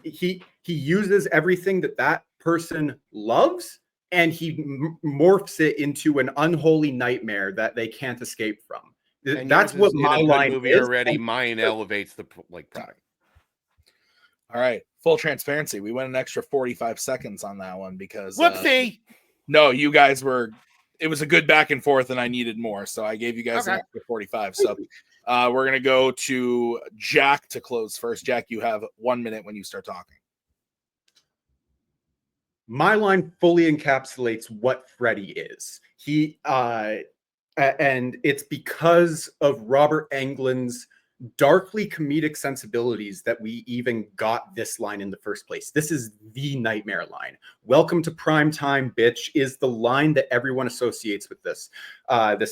He uses everything that person loves, and he morphs it into an unholy nightmare that they can't escape from. And that's what my line movie is. already. Mine elevates the product. All right, full transparency. We went an extra 45 seconds on that one because whoopsie. No, you guys were. It was a good back and forth, and I needed more, so I gave you guys an extra 45. So we're gonna go to Jack to close first. Jack, you have 1 minute when you start talking. My line fully encapsulates what Freddy is. And it's because of Robert Englund's darkly comedic sensibilities that we even got this line in the first place. This is the nightmare line. Welcome to prime time, bitch, is the line that everyone associates with this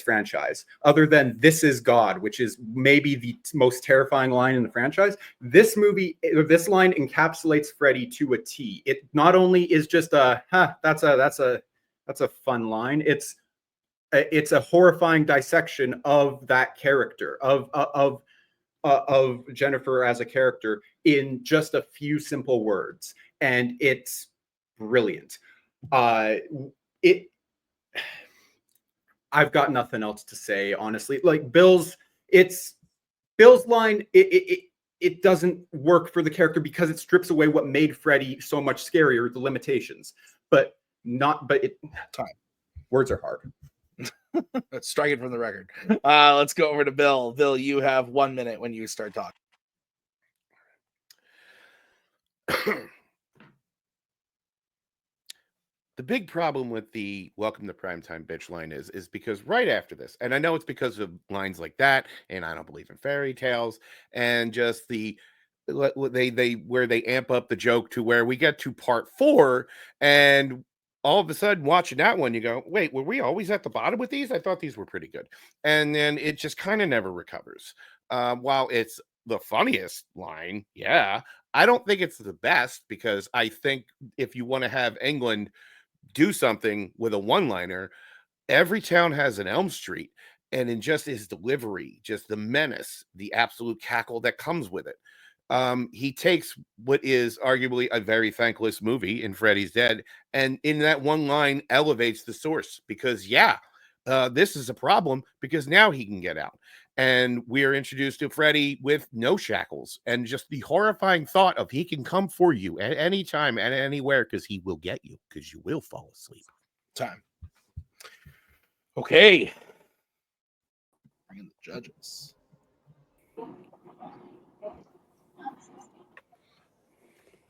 franchise. Other than "This is God," which is maybe the most terrifying line in the franchise, this line encapsulates Freddy to a T. It not only is just that's a fun line. It's a horrifying dissection of that character, of Jennifer as a character, in just a few simple words, and it's brilliant. I've got nothing else to say, honestly. Like Bill's line, it doesn't work for the character because it strips away what made Freddy so much scarier, the limitations. Words are hard. Let's strike it from the record. Let's go over to Bill. Bill, you have 1 minute when you start talking. The big problem with the "Welcome to Primetime Bitch" line is because right after this, and I know it's because of lines like that, and "I don't believe in fairy tales," and just where they amp up the joke to where we get to part 4, and all of a sudden, watching that one, you go, wait, were we always at the bottom with these? I thought these were pretty good. And then it just kind of never recovers. While it's the funniest line, yeah, I don't think it's the best, because I think if you want to have England do something with a one-liner, every town has an Elm Street. And in just his delivery, just the menace, the absolute cackle that comes with it. He takes what is arguably a very thankless movie in Freddy's Dead, and in that one line elevates the source, because this is a problem, because now he can get out. And we are introduced to Freddy with no shackles, and just the horrifying thought of he can come for you at any time and anywhere, because he will get you, because you will fall asleep. Time. Okay. Bring in the judges.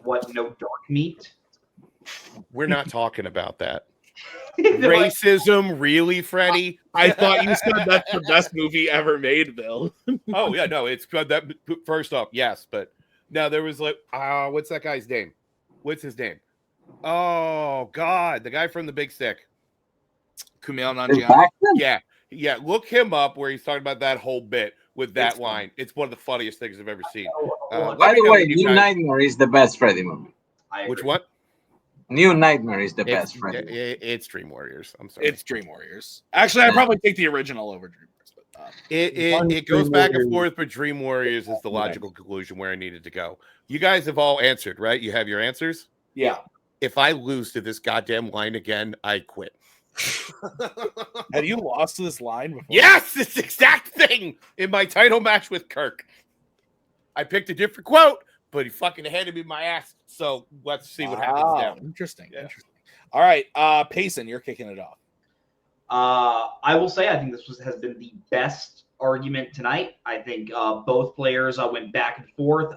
What, no dark meat? We're not talking about that. Racism, really, Freddy? I thought you said that's the best movie ever made, Bill. Oh, yeah, no, it's that. First off, yes, but no, there was like, what's that guy's name? What's his name? Oh, God, the guy from The Big Stick. Kumail Nanjiani. Yeah, look him up, where he's talking about that whole bit with that line. It's one of the funniest things I've ever seen. By the way, New Nightmare is the best Freddy movie. Which one? New Nightmare is the best Freddy. It's Dream Warriors. I'm sorry. It's Dream Warriors. Actually, I'd probably take the original over Dream Warriors. But, it goes back and forth, but Dream Warriors is the logical conclusion where I needed to go. You guys have all answered, right? You have your answers? Yeah. if I lose to this goddamn line again, I quit. Have you lost to this line before? Yes, this exact thing in my title match with Kirk. I picked a different quote, but he fucking handed me my ass. So let's see what happens now. Interesting. Yeah. Interesting. All right, Payson, you're kicking it off. I will say I think this has been the best argument tonight. I think both players went back and forth.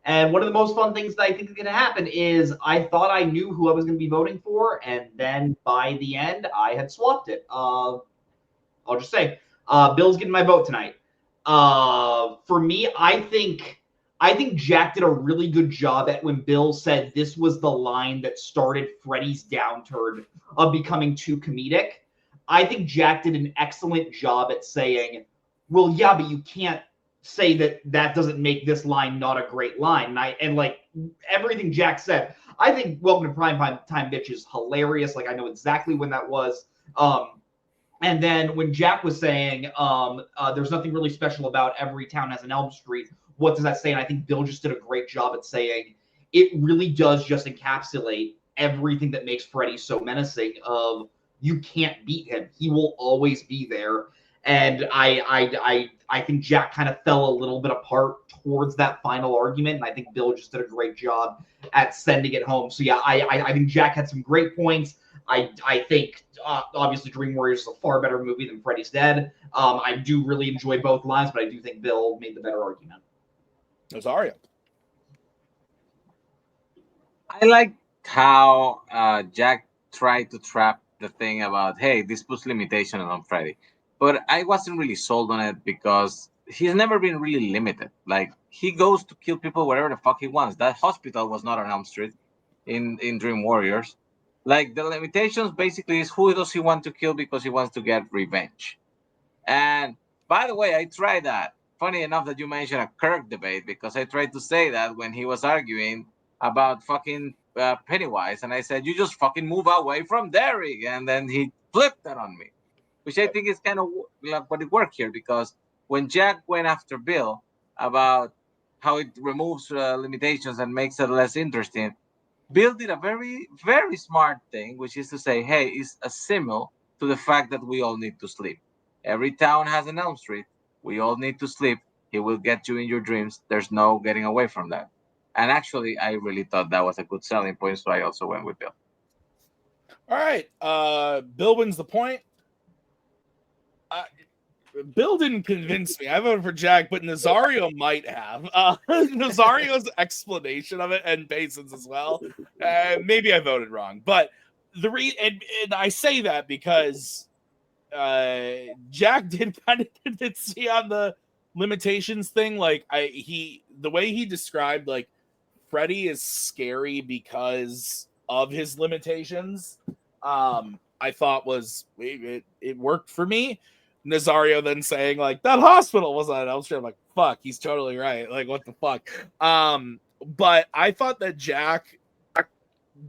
And one of the most fun things that I think is going to happen is I thought I knew who I was going to be voting for, and then by the end, I had swapped it. I'll just say, Bill's getting my vote tonight. For me, I think Jack did a really good job at when Bill said this was the line that started Freddy's downturn of becoming too comedic. I think Jack did an excellent job at saying, well, yeah, but you can't say that doesn't make this line not a great line. And like everything Jack said, I think Welcome to Prime Time Bitch is hilarious. Like I know exactly when that was. And then when Jack was saying there's nothing really special about every town has an Elm Street, what does that say? And I think Bill just did a great job at saying it really does just encapsulate everything that makes Freddy so menacing of you can't beat him. He will always be there. And I think Jack kind of fell a little bit apart towards that final argument, and I think Bill just did a great job at sending it home. So yeah, I think Jack had some great points. I think obviously Dream Warriors is a far better movie than Freddy's Dead. I do really enjoy both lines, but I do think Bill made the better argument. Rosario. I like how Jack tried to trap the thing about, hey, this puts limitations on Freddy. But I wasn't really sold on it because he's never been really limited. Like, he goes to kill people wherever the fuck he wants. That hospital was not on Elm Street in Dream Warriors. Like, the limitations basically is who does he want to kill because he wants to get revenge. And, by the way, I tried that. Funny enough that you mentioned a Kirk debate, because I tried to say that when he was arguing about fucking Pennywise, and I said, you just fucking move away from Derek, and then he flipped that on me, which I think is kind of like what it worked here, because when Jack went after Bill about how it removes limitations and makes it less interesting, Bill did a very, very smart thing, which is to say, hey, it's a symbol to the fact that we all need to sleep. Every town has an Elm Street. We all need to sleep. He will get you in your dreams. There's no getting away from that. And actually, I really thought that was a good selling point, so I also went with Bill. All right. Bill wins the point. Bill didn't convince me. I voted for Jack, but Nazario might have. Nazario's explanation of it, and Payson's as well. Maybe I voted wrong, but and I say that because Jack did kind of convince me on the limitations thing. Like the way he described like Freddy is scary because of his limitations. I thought was it worked for me. Nazario then saying like that hospital was on Elm Street. I'm like, fuck, he's totally right. Like, what the fuck? But I thought that Jack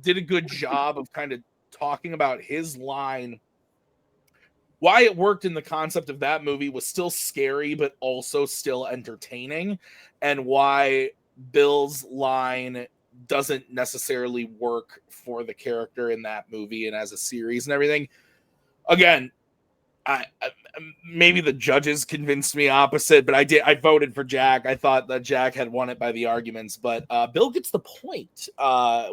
did a good job of kind of talking about his line, why it worked in the concept of that movie was still scary, but also still entertaining, and why Bill's line doesn't necessarily work for the character in that movie and as a series and everything. Again, I maybe the judges convinced me opposite, but I voted for Jack. I thought that Jack had won it by the arguments, but Bill gets the point,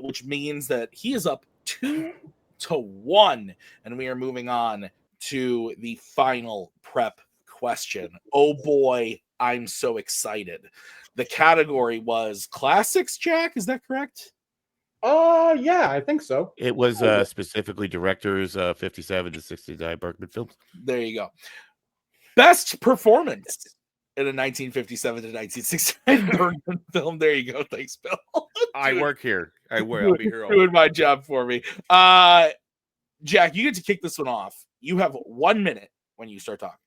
which means that he is up 2-1, and we are moving on to the final prep question. Oh boy, I'm so excited. The category was classics, Jack, is that correct? Yeah, I think so. It was specifically directors 57 to 69 Bergman films. There you go. Best performance in a 1957 to 1969 Bergman film. There you go. Thanks, Bill. I work here. I'll be here. Doing my job for me. Jack, you get to kick this one off. You have 1 minute when you start talking.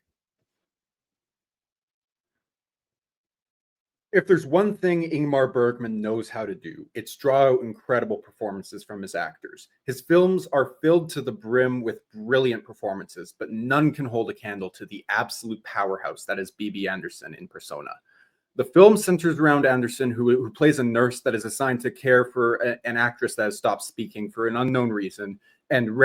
If there's one thing Ingmar Bergman knows how to do, it's draw out incredible performances from his actors. His films are filled to the brim with brilliant performances, but none can hold a candle to the absolute powerhouse that is B.B. Anderson in Persona. The film centers around Anderson, who plays a nurse that is assigned to care for an actress that has stopped speaking for an unknown reason. And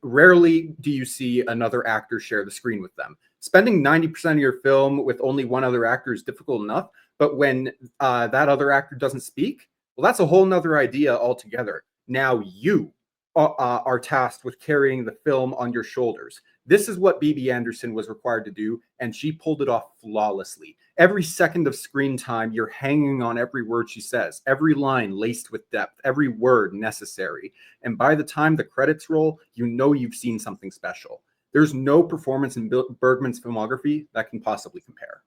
rarely do you see another actor share the screen with them. Spending 90% of your film with only one other actor is difficult enough, but when that other actor doesn't speak, well, that's a whole nother idea altogether. Now you are tasked with carrying the film on your shoulders. This is what BB Anderson was required to do, and she pulled it off flawlessly. Every second of screen time, you're hanging on every word she says, every line laced with depth, every word necessary. And by the time the credits roll, you know you've seen something special. There's no performance in Bergman's filmography that can possibly compare.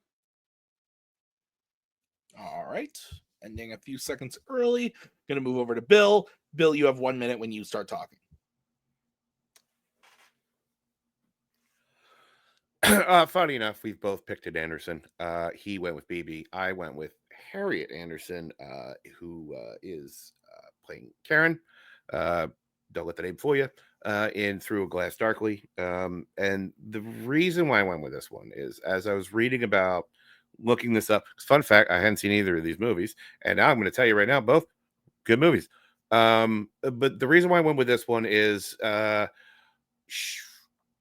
All right. Ending a few seconds early. Going to move over to Bill. Bill, you have 1 minute when you start talking. Funny enough, we've both picked at Anderson. He went with BB. I went with Harriet Anderson, who is playing Karen. Don't let the name fool you. In Through a Glass Darkly. And the reason why I went with this one is, as I was reading about, looking this up, fun fact, I hadn't seen either of these movies, and now I'm going to tell you right now, both good movies. But the reason why I went with this one is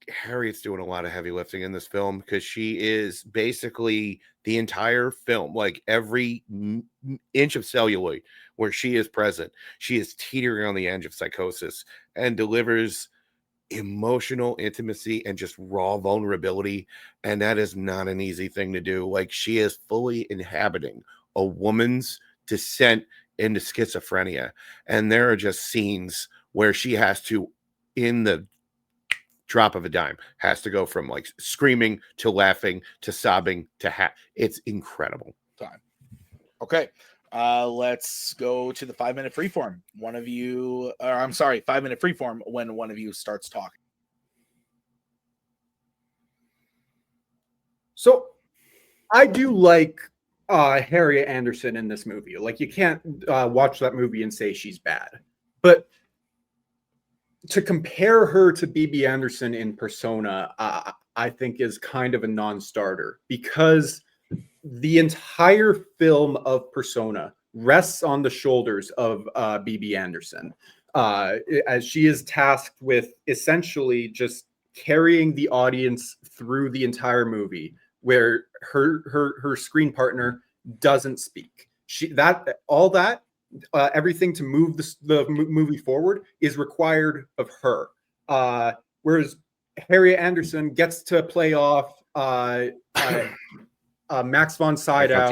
Harriet's doing a lot of heavy lifting in this film, because she is basically the entire film, like every inch of celluloid where she is present, she is teetering on the edge of psychosis and delivers emotional intimacy and just raw vulnerability. And that is not an easy thing to do. Like, she is fully inhabiting a woman's descent into schizophrenia. And there are just scenes where she has to, in the drop of a dime, has to go from like screaming to laughing to sobbing to it's incredible. Time. Okay. Let's go to the 5-minute freeform. 5-minute freeform when one of you starts talking. So I do like Harriet Anderson in this movie. Like, you can't watch that movie and say she's bad. But to compare her to BB Anderson in Persona, I think is kind of a non-starter, because the entire film of Persona rests on the shoulders of BB Anderson, as she is tasked with essentially just carrying the audience through the entire movie, where her screen partner doesn't speak. Everything to move the movie forward is required of her. Whereas Harriet Anderson gets to play off Max von Sydow,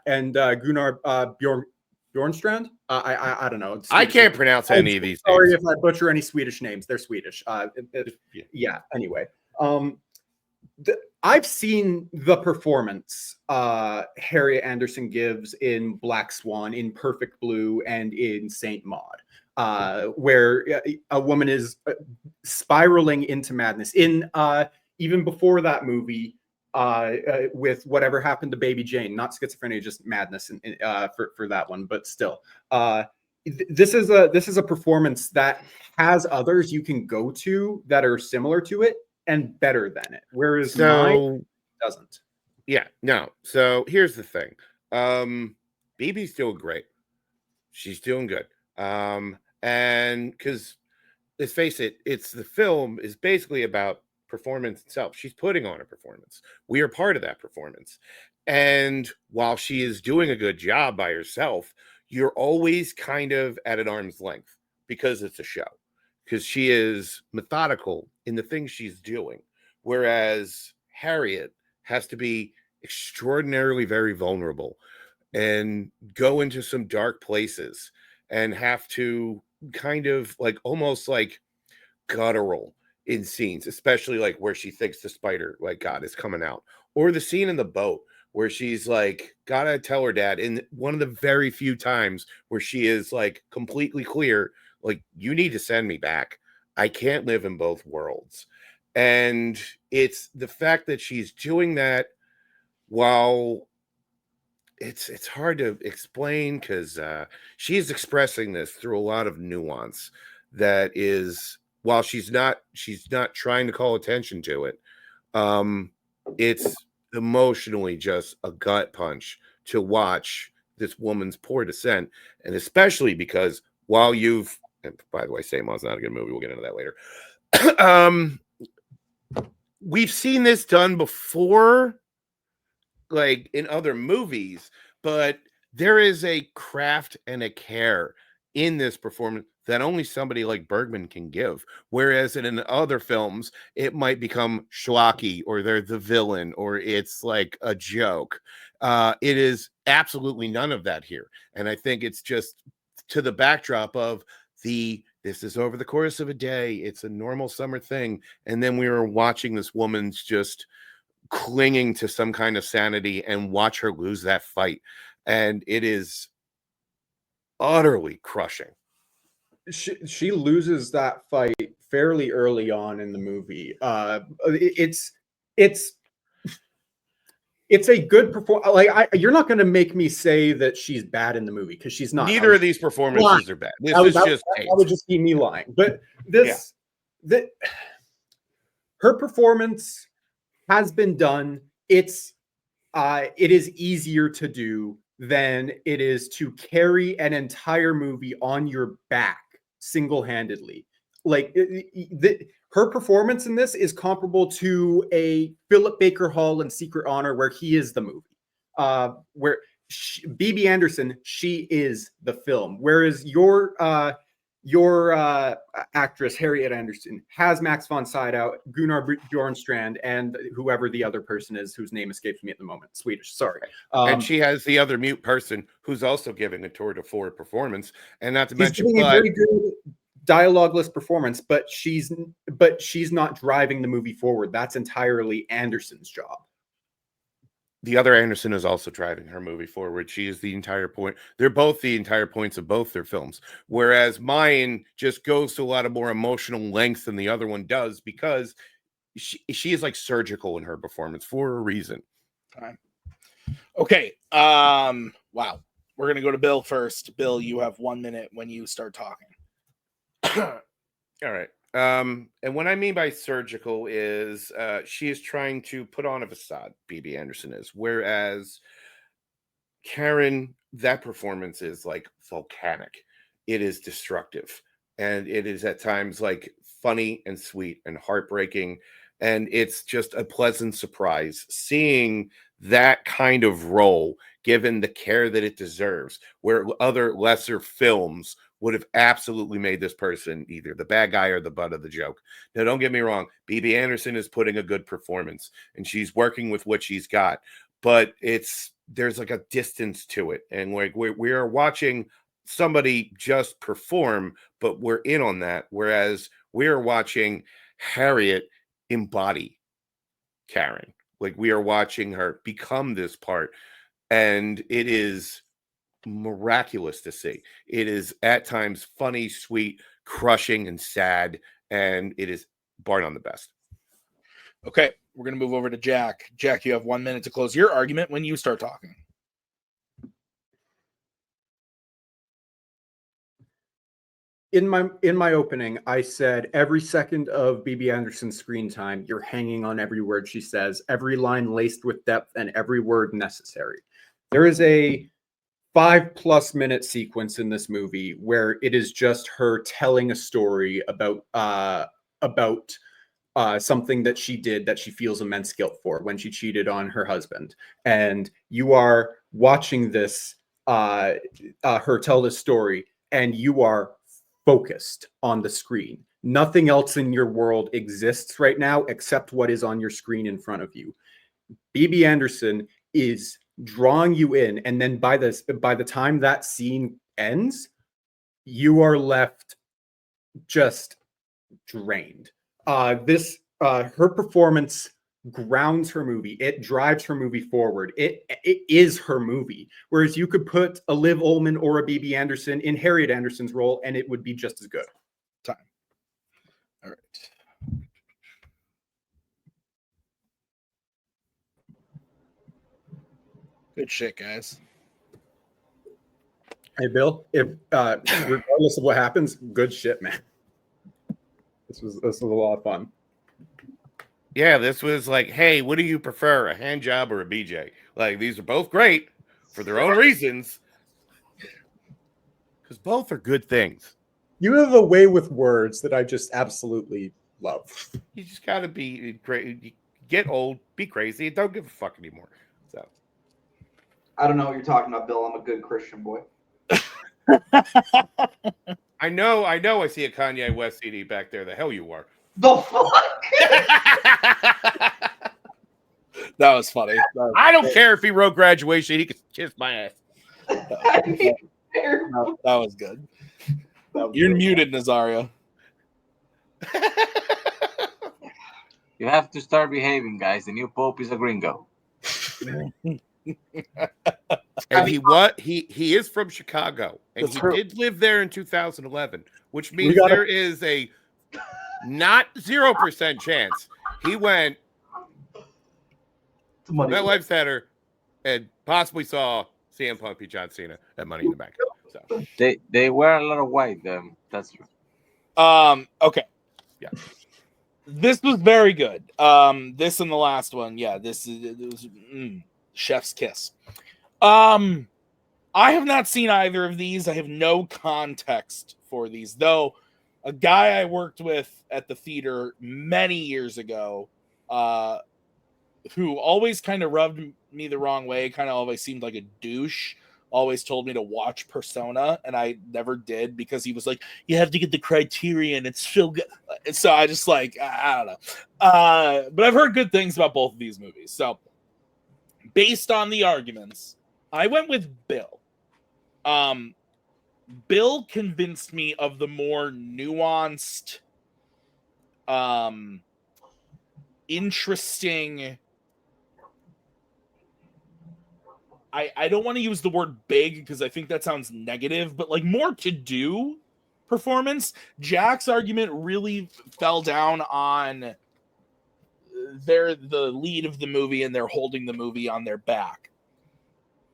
and Gunnar Bjornstrand. I don't know. I can't pronounce any of these. Sorry if I butcher any Swedish names. They're Swedish. Anyway, I've seen the performance Harriet Anderson gives in Black Swan, in Perfect Blue, and in Saint Maud, where a woman is spiraling into madness. In even before that movie, with Whatever Happened to Baby Jane, not schizophrenia, just madness for that one, but still, this is a performance that has others you can go to that are similar to it and better than it, whereas mine doesn't. Yeah, no. So here's the thing. BB's doing great. She's doing good. And because, let's face it, the film is basically about performance itself. She's putting on a performance. We are part of that performance. And while she is doing a good job by herself, you're always kind of at an arm's length, because it's a show. Because she is methodical in the things she's doing. Whereas Harriet has to be extraordinarily very vulnerable and go into some dark places and have to kind of like almost like guttural in scenes, especially like where she thinks the spider, like, God, is coming out. Or the scene in the boat where she's like, gotta tell her dad, in one of the very few times where she is like completely clear, like, you need to send me back. I can't live in both worlds. And it's the fact that she's doing that while it's hard to explain, because she's expressing this through a lot of nuance that is, while she's not trying to call attention to it, it's emotionally just a gut punch to watch this woman's poor descent, and especially because while you've, and by the way, Samon's not a good movie. We'll get into that later. We've seen this done before, like in other movies, but there is a craft and a care in this performance that only somebody like Bergman can give. Whereas in other films, it might become schlocky, or they're the villain, or it's like a joke. It is absolutely none of that here. And I think it's just to the backdrop of this is over the course of a day. It's a normal summer thing. And then we were watching this woman's just clinging to some kind of sanity and watch her lose that fight. And it is utterly crushing. She loses that fight fairly early on in the movie. It's a good performance. Like, you're not going to make me say that she's bad in the movie, because she's not. Neither of these performances are bad. This is just that would just be me lying. But her performance has been done. It is easier to do than it is to carry an entire movie on your back single-handedly. Like, her performance in this is comparable to a Philip Baker Hall in Secret Honor, where he is the movie. Where B.B. Anderson, she is the film. Whereas your actress, Harriet Anderson, has Max von Sydow, Gunnar Bjornstrand, and whoever the other person is whose name escapes me at the moment. Swedish, sorry. And she has the other mute person who's also giving a tour de force performance. And not to mention, a very good dialogueless performance, but she's not driving the movie forward. That's entirely Anderson's job. The other Anderson is also driving her movie forward. She is the entire point. They're both the entire points of both their films. Whereas mine just goes to a lot of more emotional length than the other one does, because she is like surgical in her performance for a reason. Okay. Wow. We're gonna go to Bill first. Bill, you have 1 minute when you start talking. All right. And what I mean by surgical is she is trying to put on a facade, B.B. Anderson is, whereas Karen, that performance is like volcanic. It is destructive, and it is at times like funny and sweet and heartbreaking, and it's just a pleasant surprise seeing that kind of role given the care that it deserves, where other lesser films would have absolutely made this person either the bad guy or the butt of the joke. Now, don't get me wrong. B.B. Anderson is putting a good performance, and she's working with what she's got, but there's like a distance to it. And like we are watching somebody just perform, but we're in on that. Whereas we're watching Harriet embody Karen. Like, we are watching her become this part, and it is miraculous to see. It is at times funny, sweet, crushing, and sad, and it is bar none the best. Okay, we're gonna move over to Jack. Jack, you have 1 minute to close your argument when you start talking. In my opening, I said every second of B.B. Anderson's screen time, you're hanging on every word she says, every line laced with depth, and every word necessary. There is a 5+ minute sequence in this movie where it is just her telling a story about something that she did that she feels immense guilt for when she cheated on her husband. And you are watching this, her tell this story, and you are focused on the screen. Nothing else in your world exists right now except what is on your screen in front of you. B.B. Anderson is drawing you in, and then by the time that scene ends, you are left just drained. Her performance grounds her movie. It drives her movie forward. It is her movie. Whereas you could put a Liv Ullmann or a B.B. Anderson in Harriet Anderson's role, and it would be just as good. Time. All right. Good shit, guys. Hey, Bill, if regardless of what happens, good shit, man. This was a lot of fun. Yeah, this was like, hey, what do you prefer, a hand job or a BJ? Like, these are both great for their own reasons, because both are good things. You have a way with words that I just absolutely love. You just got to be great. Get old, be crazy, and don't give a fuck anymore. So, I don't know what you're talking about, Bill. I'm a good Christian boy. I know. I see a Kanye West CD back there. The hell you are. The fuck? That was funny. I don't care if he wrote Graduation. He could kiss my ass. That was good. You're muted, Nazario. You have to start behaving, guys. The new pope is a gringo. And he is from Chicago, and he did live there in 2011, which means there is a not 0% chance he went to MetLife Center and possibly saw CM Punk beat John Cena at Money in the Bank. So they wear a lot of white. That's true. Okay. Yeah. This was very good. This and the last one, yeah. It was chef's kiss. I have not seen either of these. I have no context for these, though. A guy I worked with at the theater many years ago, who always kind of rubbed me the wrong way, kind of always seemed like a douche, always told me to watch Persona, and I never did because he was like, you have to get the Criterion, it's so good. So I just like, I don't know. But I've heard good things about both of these movies. So based on the arguments, I went with Bill. Bill convinced me of the more nuanced, interesting. I don't want to use the word big because I think that sounds negative, but like more to do performance. Jack's argument really fell down on they're the lead of the movie and they're holding the movie on their back.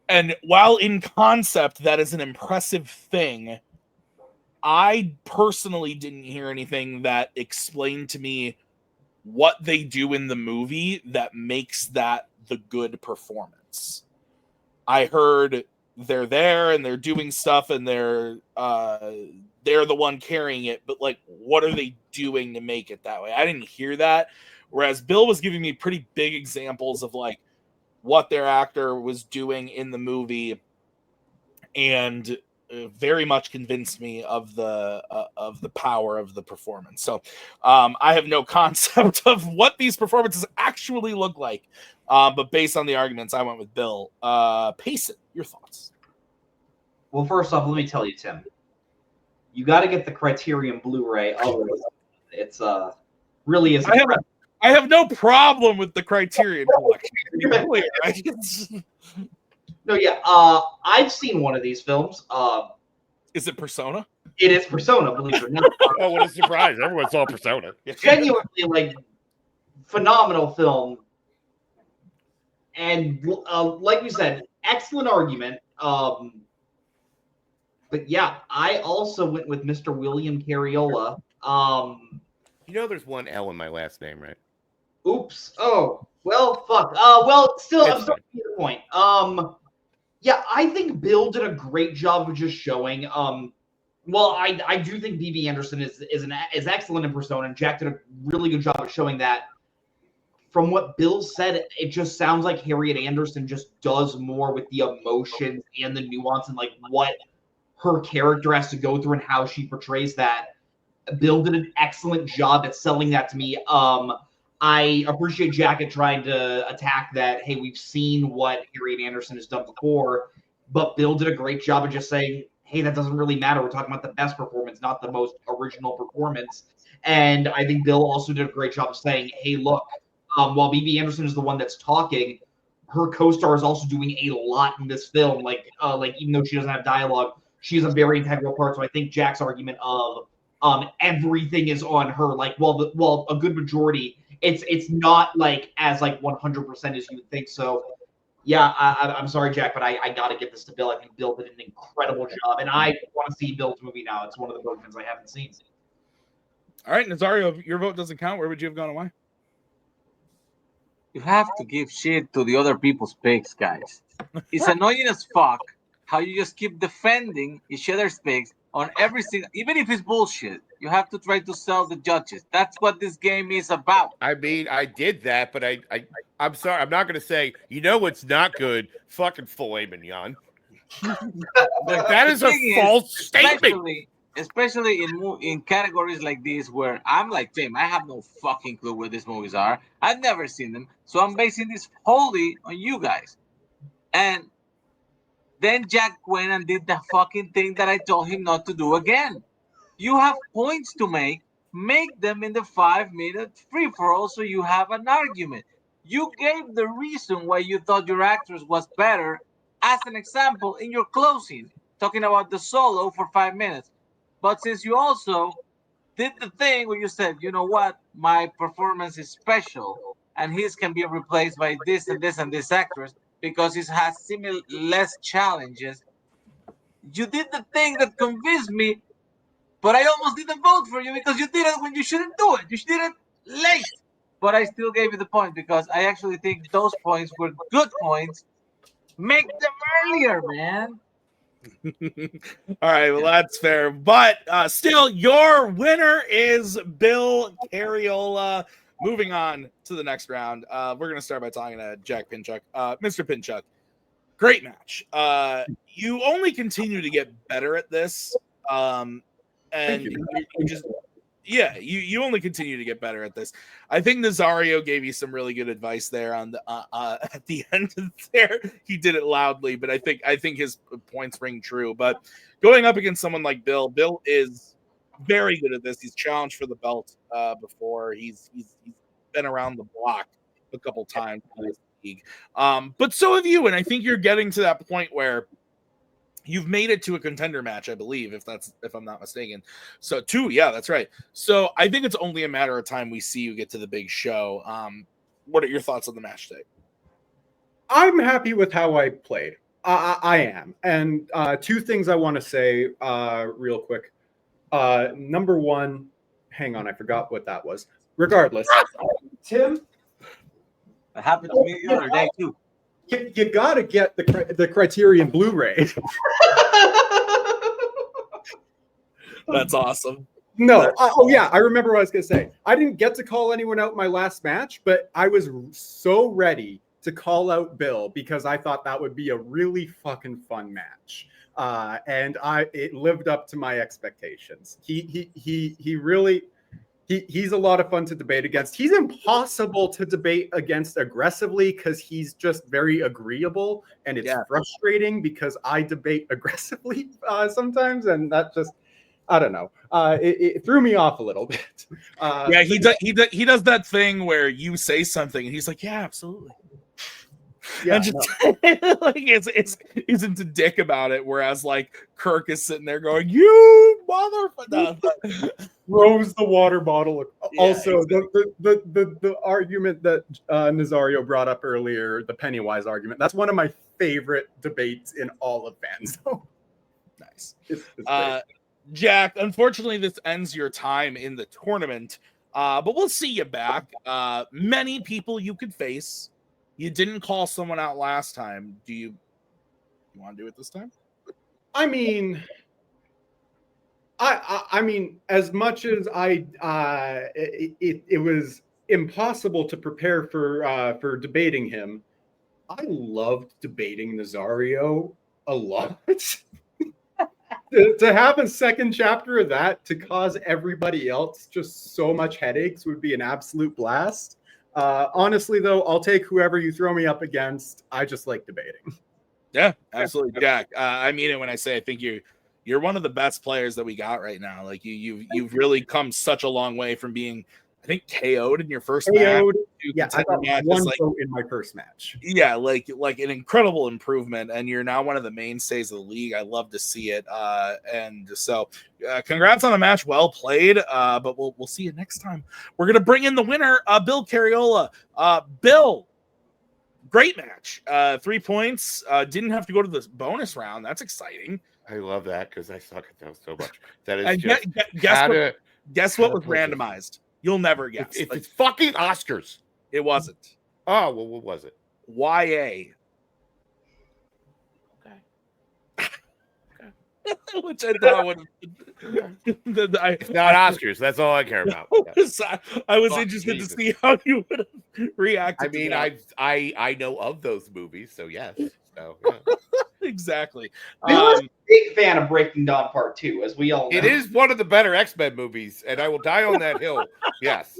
And while in concept that is an impressive thing, I personally didn't hear anything that explained to me what they do in the movie that makes that the good performance. I heard they're there and they're doing stuff and they're the one carrying it, but like, what are they doing to make it that way? I didn't hear that. Whereas Bill was giving me pretty big examples of like what their actor was doing in the movie, and very much convinced me of the power of the performance. So I have no concept of what these performances actually look like, but based on the arguments, I went with Bill. Payson, your thoughts? Well, first off, let me tell you, Tim, you got to get the Criterion Blu-ray. Oh, it's really is. I have no problem with the Criterion collection. No, yeah. I've seen one of these films. Is it Persona? It is Persona, believe it or not. Oh, what a surprise. Everyone saw Persona. Genuinely, like, phenomenal film. And like we said, excellent argument. But yeah, I also went with Mr. William Cariola. You know there's one L in my last name, right? Oops. Oh, well, fuck. Well, still, I'm starting to get the point. Yeah, I think Bill did a great job of just showing. Well, I do think B.B. Anderson is excellent in Persona, and Jack did a really good job of showing that. From what Bill said, it just sounds like Harriet Anderson just does more with the emotions and the nuance and like what her character has to go through and how she portrays that. Bill did an excellent job at selling that to me. I appreciate Jack at trying to attack that. Hey, we've seen what Harriet Anderson has done before, but Bill did a great job of just saying, hey, that doesn't really matter. We're talking about the best performance, not the most original performance. And I think Bill also did a great job of saying, hey, look, while B.B. Anderson is the one that's talking, her co-star is also doing a lot in this film. Like even though she doesn't have dialogue, she is a very integral part. So I think Jack's argument of everything is on her. Like, well, a good majority. It's not like as like 100% as you would think. So, yeah, I'm sorry, Jack, but I got to give this to Bill. I think Bill did an incredible job, and I want to see Bill's movie now. It's one of the versions I haven't seen. All right, Nazario, your vote doesn't count. Where would you have gone and why? you have to give shit to the other people's picks, guys. It's annoying as fuck how you just keep defending each other's picks on every single, even if it's bullshit. You have to try to sell the judges. That's what this game is about. I mean, I did that, but I'm sorry. I'm not going to say, you know what's not good? Fucking filet mignon. Like, that is a false statement. Especially in categories like this where I'm like, Jim, I have no fucking clue where these movies are. I've never seen them. So I'm basing this wholly on you guys. And then Jack went and did the fucking thing that I told him not to do again. You have points to make them in the 5-minute free-for-all so you have an argument. You gave the reason why you thought your actress was better as an example in your closing, talking about the solo for 5 minutes. But since you also did the thing where you said, you know what, my performance is special and his can be replaced by this and this and this actress because it has less challenges, you did the thing that convinced me, but I almost didn't vote for you because you did it when you shouldn't do it. You did it late. But I still gave you the point because I actually think those points were good points. Make them earlier, man. All right, well, that's fair. But still, your winner is Bill Cariola. Moving on to the next round. We're going to start by talking to Jack Pinchuk. Mr. Pinchuk, great match. You only continue to get better at this. And you just, yeah, you only continue to get better at this. I think Nazario gave you some really good advice there on the at the end of there. He did it loudly, but I think his points ring true. But going up against someone like Bill is very good at this. He's challenged for the belt before. He's been around the block a couple times in this league. But so have you, and I think you're getting to that point where you've made it to a contender match, I believe, if I'm not mistaken. So 2, yeah, that's right. So I think it's only a matter of time we see you get to the big show. What are your thoughts on the match today? I'm happy with how I played. I am. And 2 things I want to say real quick. Number 1, hang on, I forgot what that was. Regardless, Tim, That happened to me the other day too. You got to get the Criterion Blu-ray. That's awesome. No. Oh, yeah. I remember what I was going to say. I didn't get to call anyone out in my last match, but I was so ready to call out Bill because I thought that would be a really fucking fun match. And it lived up to my expectations. He really... He's a lot of fun to debate against. He's impossible to debate against aggressively because he's just very agreeable, and it's frustrating because I debate aggressively sometimes, and that just, I don't know. It threw me off a little bit. He does that thing where you say something and he's like, yeah, absolutely. Yeah, and just like he's into dick about it, whereas like Kirk is sitting there going, "You motherfucker!" Throws the water bottle. Also, the argument that Nazario brought up earlier, the Pennywise argument, that's one of my favorite debates in all of Fanzone. Nice. It's Jack, unfortunately, this ends your time in the tournament, but we'll see you back. Many people you could face. You didn't call someone out last time. Do you want to do it this time? I mean, I mean, as much as it was impossible to prepare for debating him, I loved debating Nazario a lot. To have a second chapter of that to cause everybody else just so much headaches would be an absolute blast. Honestly, though, I'll take whoever you throw me up against. I just like debating. Yeah, absolutely, Jack. I mean it when I say I think you're one of the best players that we got right now. Like you've really come such a long way from being, I think, KO'd in your first match. Yeah, I got one vote in my first match. Yeah, like an incredible improvement, and you're now one of the mainstays of the league. I love to see it. And so, congrats on a match, well played. But we'll see you next time. We're gonna bring in the winner, Bill Cariola. Bill, great match. 3 points. Didn't have to go to the bonus round. That's exciting. I love that because I suck at those so much. That is and just guess what was randomized. You'll never guess. It's fucking Oscars. It wasn't. Oh, well, what was it? YA. Which I thought would. It's not Oscars. That's all I care about. I was Oh, interested Jesus. to see how you would have reacted. I mean, to that. I know of those movies, so yes. So yeah. Exactly. Bill is a big fan of Breaking Dawn Part 2, as we all know. It is one of the better X-Men movies, and I will die on that hill. Yes.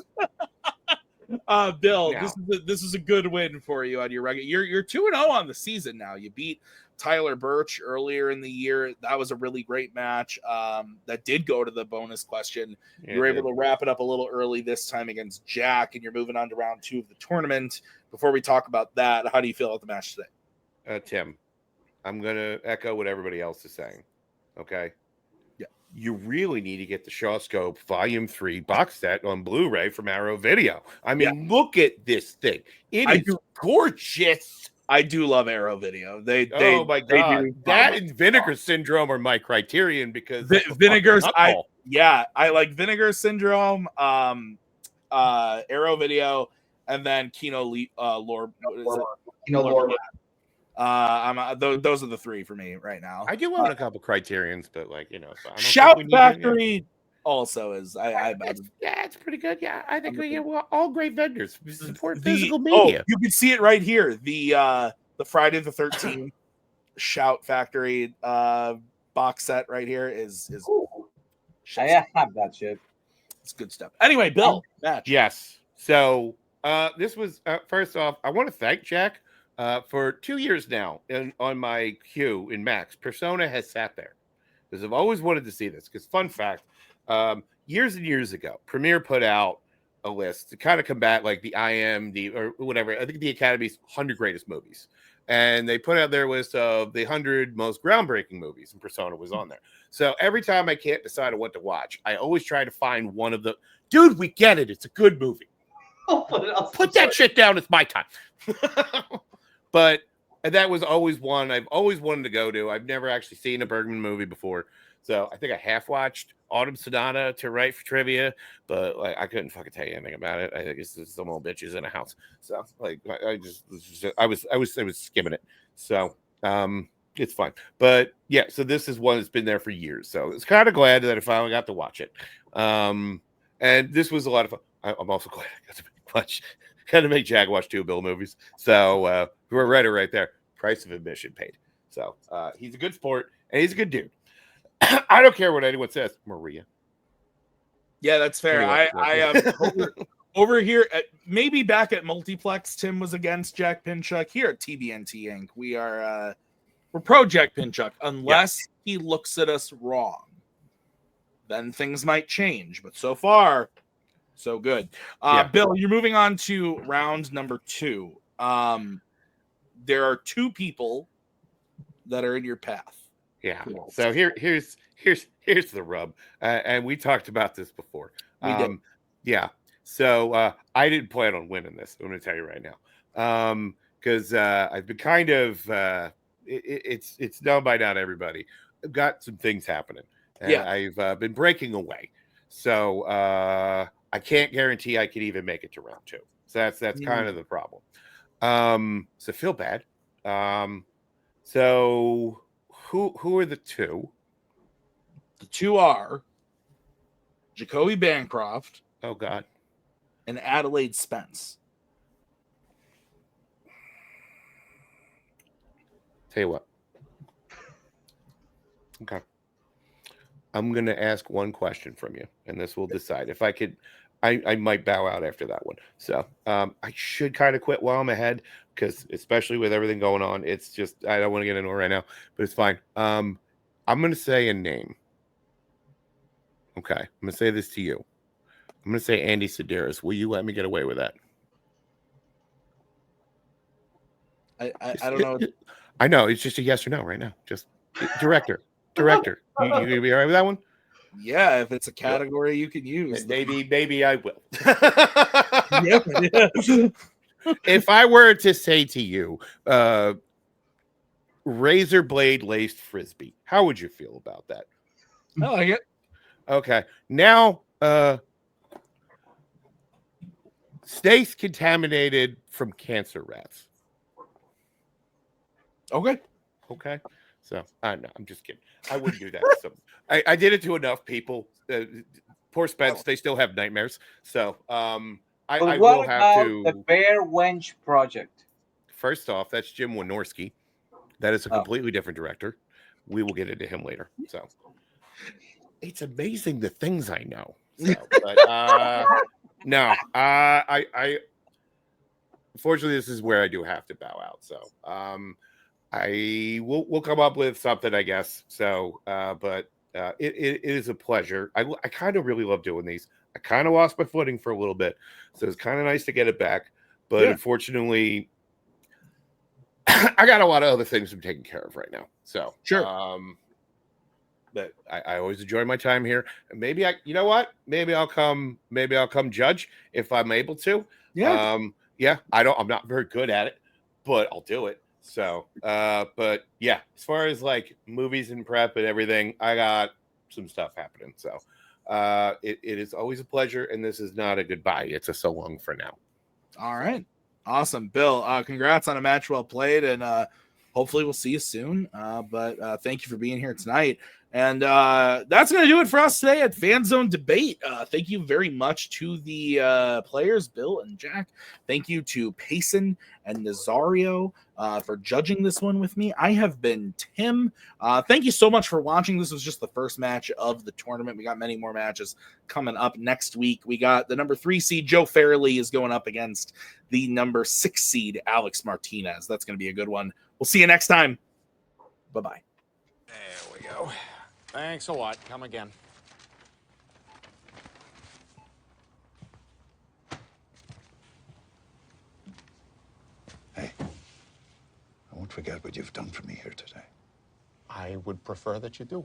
Bill, Now. this is a good win for you on your regular. You're 2-0 on the season now. You beat Tyler Birch earlier in the year. That was a really great match. That did go to the bonus question. Yeah, you were able to wrap it up a little early this time against Jack, and you're moving on to round 2 of the tournament. Before we talk about that, how do you feel about the match today? Tim, I'm gonna echo what everybody else is saying. Okay. Yeah. You really need to get the Shawscope Volume 3 box set on Blu-ray from Arrow Video. I mean, look at this thing. It is gorgeous. I do love Arrow Video. Oh my god, that and Vinegar Syndrome are my criterion because Vinegar's. I like Vinegar Syndrome, Arrow Video, and then Kino Lore. Kino Lore. Those are the 3 for me right now. I do own a couple criterions, but like so I don't Shout think Factory also is. It's pretty good. Yeah, I think we have all great vendors. We support physical media. You can see it right here. The Friday the 13th Shout Factory box set right here is. I have that shit. It's good stuff. Anyway, Bill, match. Yes. So this was first off, I want to thank Jack. For 2 years now, on my queue in Max, Persona has sat there because I've always wanted to see this. Because fun fact, years and years ago, Premiere put out a list to kind of combat like the IMDb or whatever. I think the Academy's 100 greatest movies, and they put out their list of the 100 most groundbreaking movies, and Persona was on there. So every time I can't decide on what to watch, I always try to find one of the. Dude, we get it. It's a good movie. Put that shit down. It's my time. But that was always one I've always wanted to go to. I've never actually seen a Bergman movie before. So I think I half watched Autumn Sonata to write for trivia, but like I couldn't fucking tell you anything about it. I think it's just some old bitches in a house. So like I was skimming it. So it's fine. But yeah, so this is one that's been there for years. So it's kind of glad that I finally got to watch it. And this was a lot of fun. I'm also glad I got to watch. Kind of make Jag watch 2 Bill movies. So we're right there. Price of admission paid. So he's a good sport and he's a good dude. I don't care what anyone says, Maria. Yeah, that's fair. Anyway, over here, maybe back at Multiplex, Tim was against Jack Pinchuk. Here at TBNT Inc., we're pro Jack Pinchuk unless he looks at us wrong. Then things might change. But so far, so good. Bill, you're moving on to round number 2. There are 2 people that are in your path. Yeah. So here's the rub, and we talked about this before. We did. Yeah. So I didn't plan on winning this. I'm going to tell you right now, because I've been kind of it's known by not everybody. I've got some things happening, and I've been breaking away. So I can't guarantee I could even make it to round 2. So that's kind of the problem. So feel bad. So who are the 2? The 2 are Jacoby Bancroft. Oh God. And Adelaide Spence. Tell you what. Okay. I'm going to ask one question from you, and this will decide if I could. I might bow out after that one. So I should kind of quit while I'm ahead because, especially with everything going on, it's just I don't want to get into it right now, but it's fine. I'm going to say a name. Okay, I'm going to say this to you. I'm going to say Andy Sedaris. Will you let me get away with that? I don't know. I know it's just a yes or no right now. Just director. You gonna be all right with that one? Yeah, if it's a category you can use. Maybe I will. Yep. If I were to say to you, razor blade laced frisbee, how would you feel about that? I like it. Okay. Now Steaks contaminated from cancer rats. Okay. Okay. So I know, I'm just kidding. I wouldn't do that. So I did it to enough people. Poor Spence, they still have nightmares. So I But will what have about to. the Bear Wench Project? First off, that's Jim Wynorski. That is a completely different director. We will get into him later. So it's amazing the things I know. So, but no, I unfortunately this is where I do have to bow out. So we'll come up with something, I guess. So but it is a pleasure. I kind of really love doing these. I kind of lost my footing for a little bit, so it's kind of nice to get it back. But unfortunately, I got a lot of other things I'm taking care of right now. So sure. But I always enjoy my time here. And maybe you know what? Maybe I'll come judge if I'm able to. Yeah. I'm not very good at it, but I'll do it. So, but yeah, as far as like movies and prep and everything, I got some stuff happening. So, it is always a pleasure. And this is not a goodbye. It's a so long for now. All right. Awesome. Bill, congrats on a match well played, and hopefully we'll see you soon. But thank you for being here tonight. And that's going to do it for us today at Fanzone Debate. Thank you very much to the players, Bill and Jack. Thank you to Payson and Nazario for judging this one with me. I have been Tim. Thank you so much for watching. This was just the first match of the tournament. We got many more matches coming up next week. We got the number 3 seed, Joe Fairley, is going up against the number 6 seed, Alex Martinez. That's going to be a good one. We'll see you next time. Bye-bye. There we go. Thanks a lot. Come again. Hey, I won't forget what you've done for me here today. I would prefer that you do.